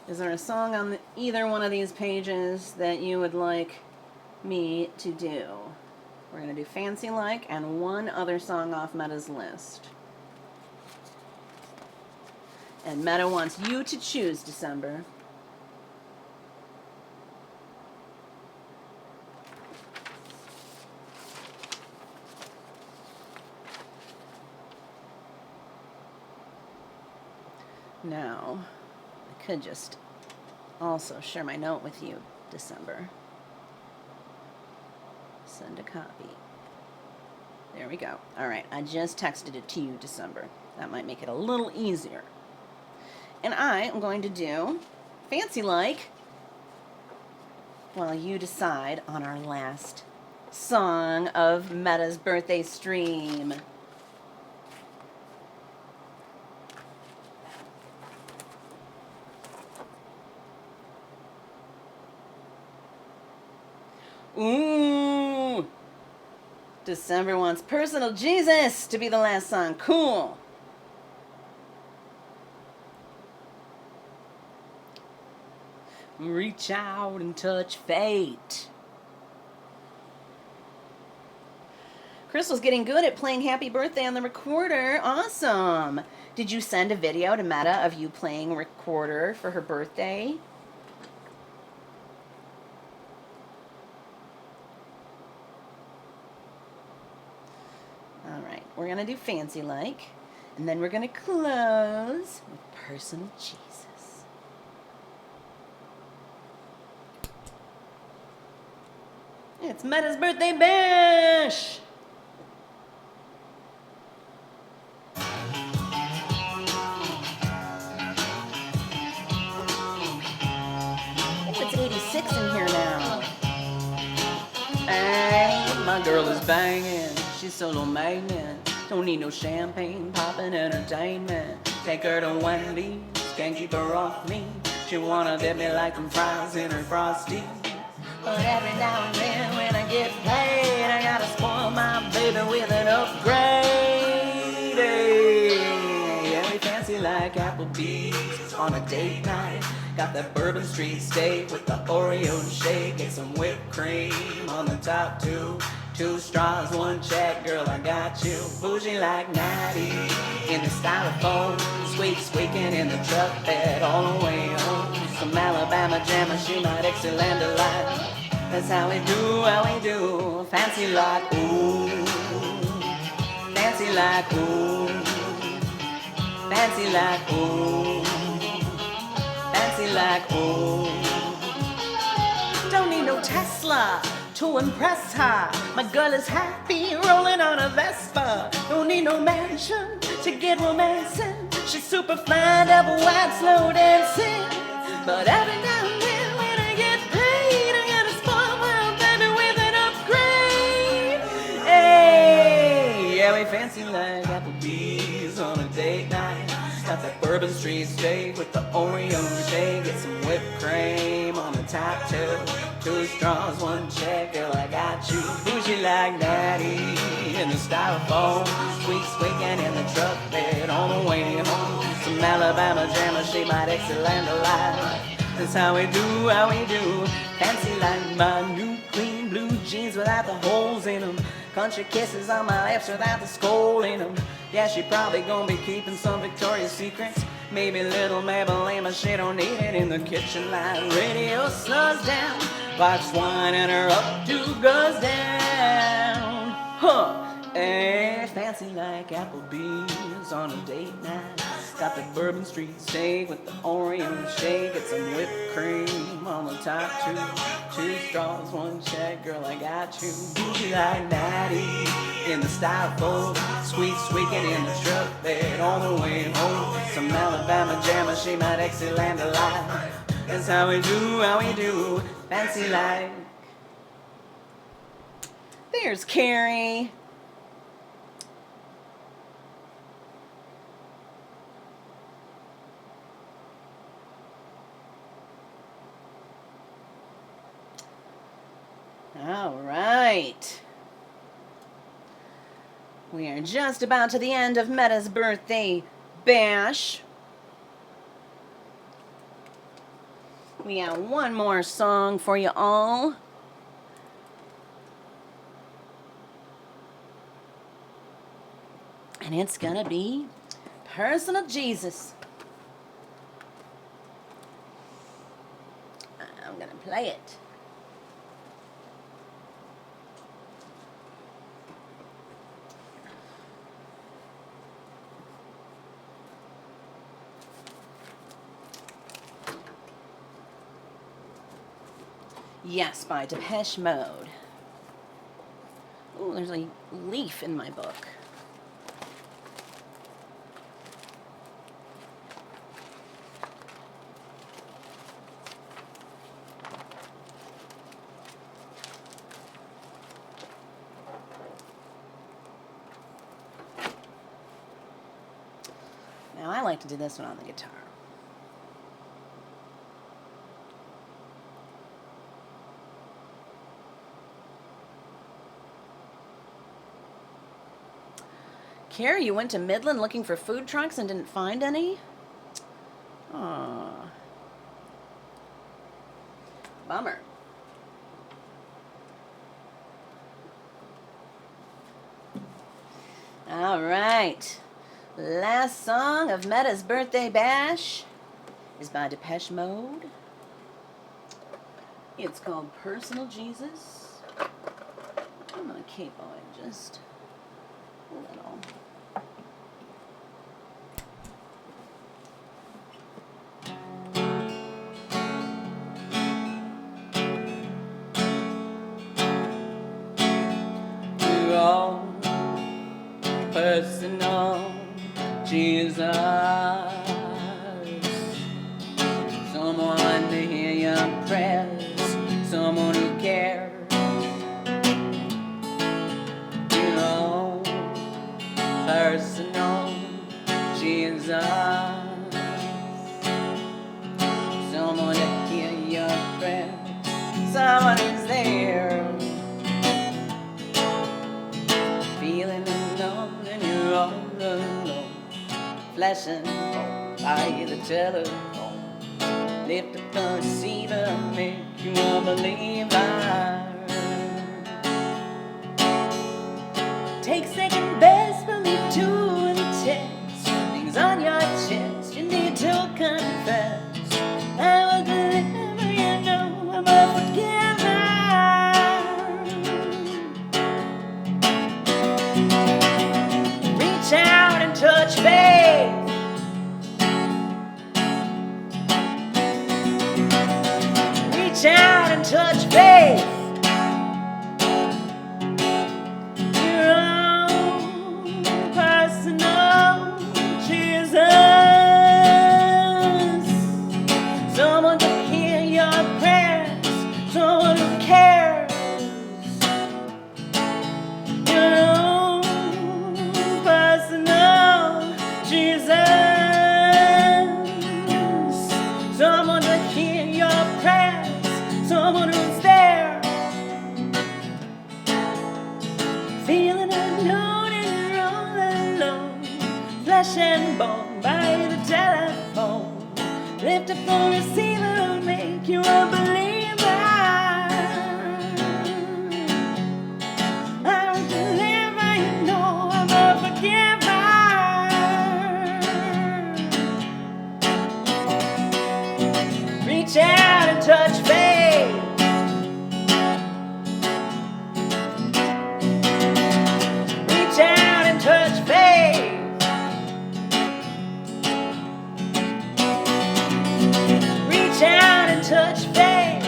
Is there a song on either one of these pages that you would like me to do? We're going to do Fancy Like and one other song off Metta's list. And Metta wants you to choose, December. Now, I could just also share my note with you, December. Send a copy. There we go. All right, I just texted it to you, December. That might make it a little easier. And I am going to do Fancy Like while you decide on our last song of Metta's birthday stream. Ooh! December wants Personal Jesus to be the last song. Cool! Reach out and touch fate. Crystal's getting good at playing Happy Birthday on the recorder. Awesome. Did you send a video to Metta of you playing recorder for her birthday? All right, we're going to do Fancy Like, and then we're going to close with Personal Jesus. It's Metta's birthday bash! It's 86 in here now. Hey, my girl is banging. She's solo magnet. Don't need no champagne, poppin' entertainment. Take her to Wendy's, can't keep her off me. She wanna dip me like them fries in her frosty. But every now and then when I get paid, I gotta spoil my baby with an upgrade. Hey, yeah, we fancy like Applebee's on a date night. Got that Bourbon Street steak with the Oreo shake. Get some whipped cream on the top two. 2 straws, 1 check, girl, I got you. Bougie like Natty in the styrofoam. Squeak, squeaking in the truck bed all the way home. Some Alabama jammer, she might excellent a lot. That's how we do, fancy like ooh. Fancy like ooh. Fancy like ooh. Fancy like ooh. Don't need no Tesla to impress her. My girl is happy rolling on a Vespa. Don't need no mansion to get romancing. She's super fine, double wide, slow dancing. But every now and then when I get paid, I gotta spoil my baby with an upgrade. Hey, yeah, we fancy like Applebee's on a date night. Got that Bourbon Street steak with the Oreo shake. Get some whipped cream on the top two. 2 straws, 1 check, girl, I got you. Bougie like Natty in the styrofoam. Squeak, squeaking in the truck bed on the way home. Some Alabama jammer, she might excellent a lot. That's how we do. Fancy like my new clean blue jeans without the holes in them. Country kisses on my lips without the skull in them. Yeah, she probably gonna be keeping some Victoria's Secrets. Maybe little Maybelline, but she don't need it in the kitchen light. Radio slows down, box wine and her updo goes down. Huh. Hey, fancy like Applebee's on a date night. Got the Bourbon Street steak with the Oreo shake. Get some whipped cream on the top two. 2 straws, 1 check, girl, I got you. Bougie like Natty in the styrofoam. Squeak, squeaking in the truck bed on the way home. Some Alabama jammer, she might excellent a lot. That's how we do. Fancy like. There's Carrie. All right. We are just about to the end of Metta's birthday bash. We got one more song for you all. And it's gonna be Personal Jesus. I'm gonna play it. Yes, by Depeche Mode. Oh, there's a leaf in my book. Now, I like to do this one on the guitar. Carrie, you went to Midland looking for food trucks and didn't find any? Aw. Bummer. All right. Last song of Metta's Birthday Bash is by Depeche Mode. It's called Personal Jesus. I'm going to keep on just a little. We're all personal Jesus. Someone to hear your prayers, someone who cares. You know, personal Jesus. Someone to hear your prayers, someone who's there. Feeling alone and you're all alone. Flesh and bone by the telephone. Lift up the receiver, make you a believer. Take second best, believe to the test. Things on your chest, you need to confess. I will deliver, you know I'm a forgiver. Reach out and touch faith. Reach out and touch faith. Your own personal Jesus. Someone to hear your prayers, someone who cares. Your own personal Jesus. Someone to hear your prayers, someone who's there. Feeling unknown and you're all alone. Flesh and bone by the telephone. Lift up the receiver and make you a believer. I will deliver, you know I'm a forgiver. Reach out and touch faith. Reach out and touch faith. Reach out and touch faith.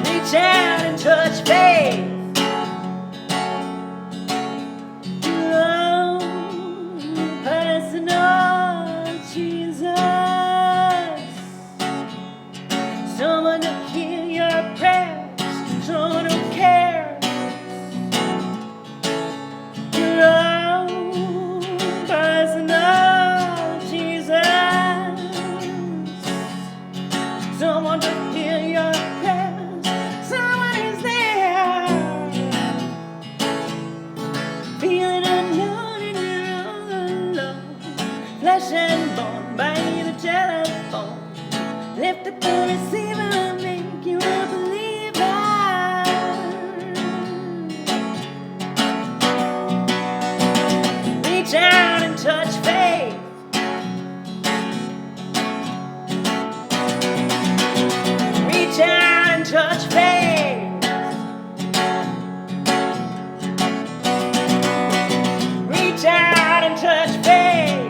Reach out and touch faith. Oh, personal Jesus. Someone to hear your prayers, someone who cares. Your own personal Jesus. Someone to hear your prayers, someone is there. Feeling unknown and you're all alone. Flesh and bone by the telephone. Lift up the receiver and make you a believer. Reach out and touch faith. Reach out and touch faith. Reach out and touch faith.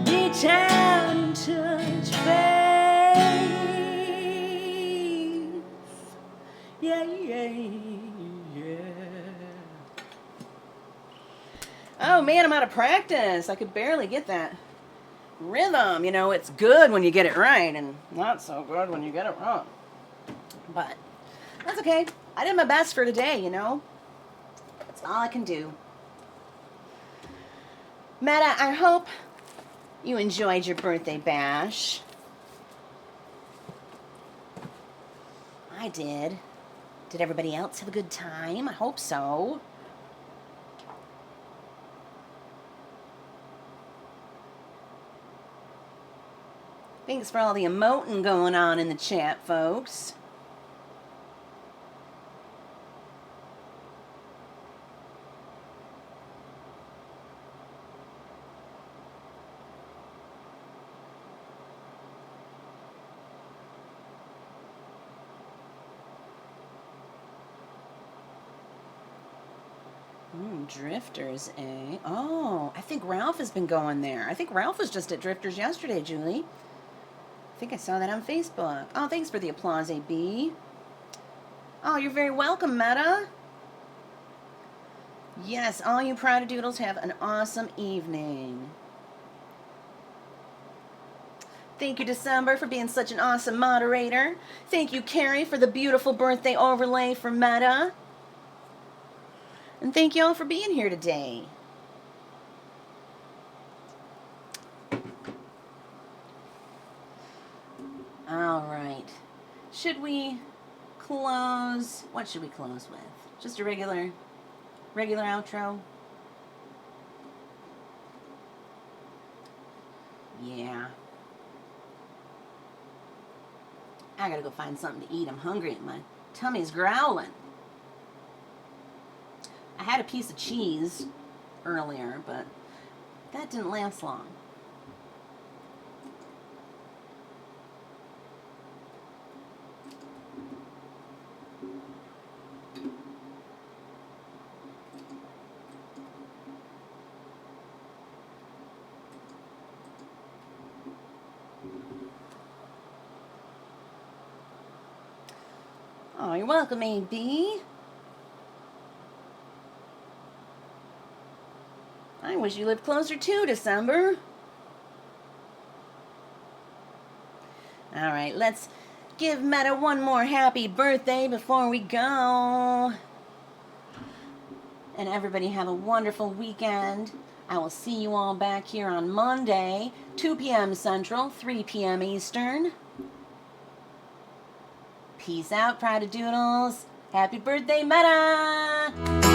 Reach out and touch faith. Yeah, yeah, yeah. Oh man, I'm out of practice. I could barely get that rhythm. You know, it's good when you get it right and not so good when you get it wrong. But that's okay. I did my best for today, you know. That's all I can do. Metta, I hope you enjoyed your birthday bash. I did. Did everybody else have a good time? I hope so. Thanks for all the emoting going on in the chat, folks. Drifters, eh? Oh, I think Ralph has been going there. I think Ralph was just at Drifters yesterday, Julie. I think I saw that on Facebook. Oh, thanks for the applause, AB. Oh, you're very welcome, Metta. Yes, all you Pradadoodles have an awesome evening. Thank you, December, for being such an awesome moderator. Thank you, Carrie, for the beautiful birthday overlay for Metta. And thank you all for being here today. All right. Should we close? What should we close with? Just a regular outro? Yeah. I gotta go find something to eat. I'm hungry and my tummy's growling. I had a piece of cheese earlier, but that didn't last long. Oh, you're welcome, AB. I wish you lived closer too, December. All right, let's give Metta one more happy birthday before we go. And everybody have a wonderful weekend. I will see you all back here on Monday, 2 p.m. Central, 3 p.m. Eastern. Peace out, Pradadoodles. Happy birthday, Metta!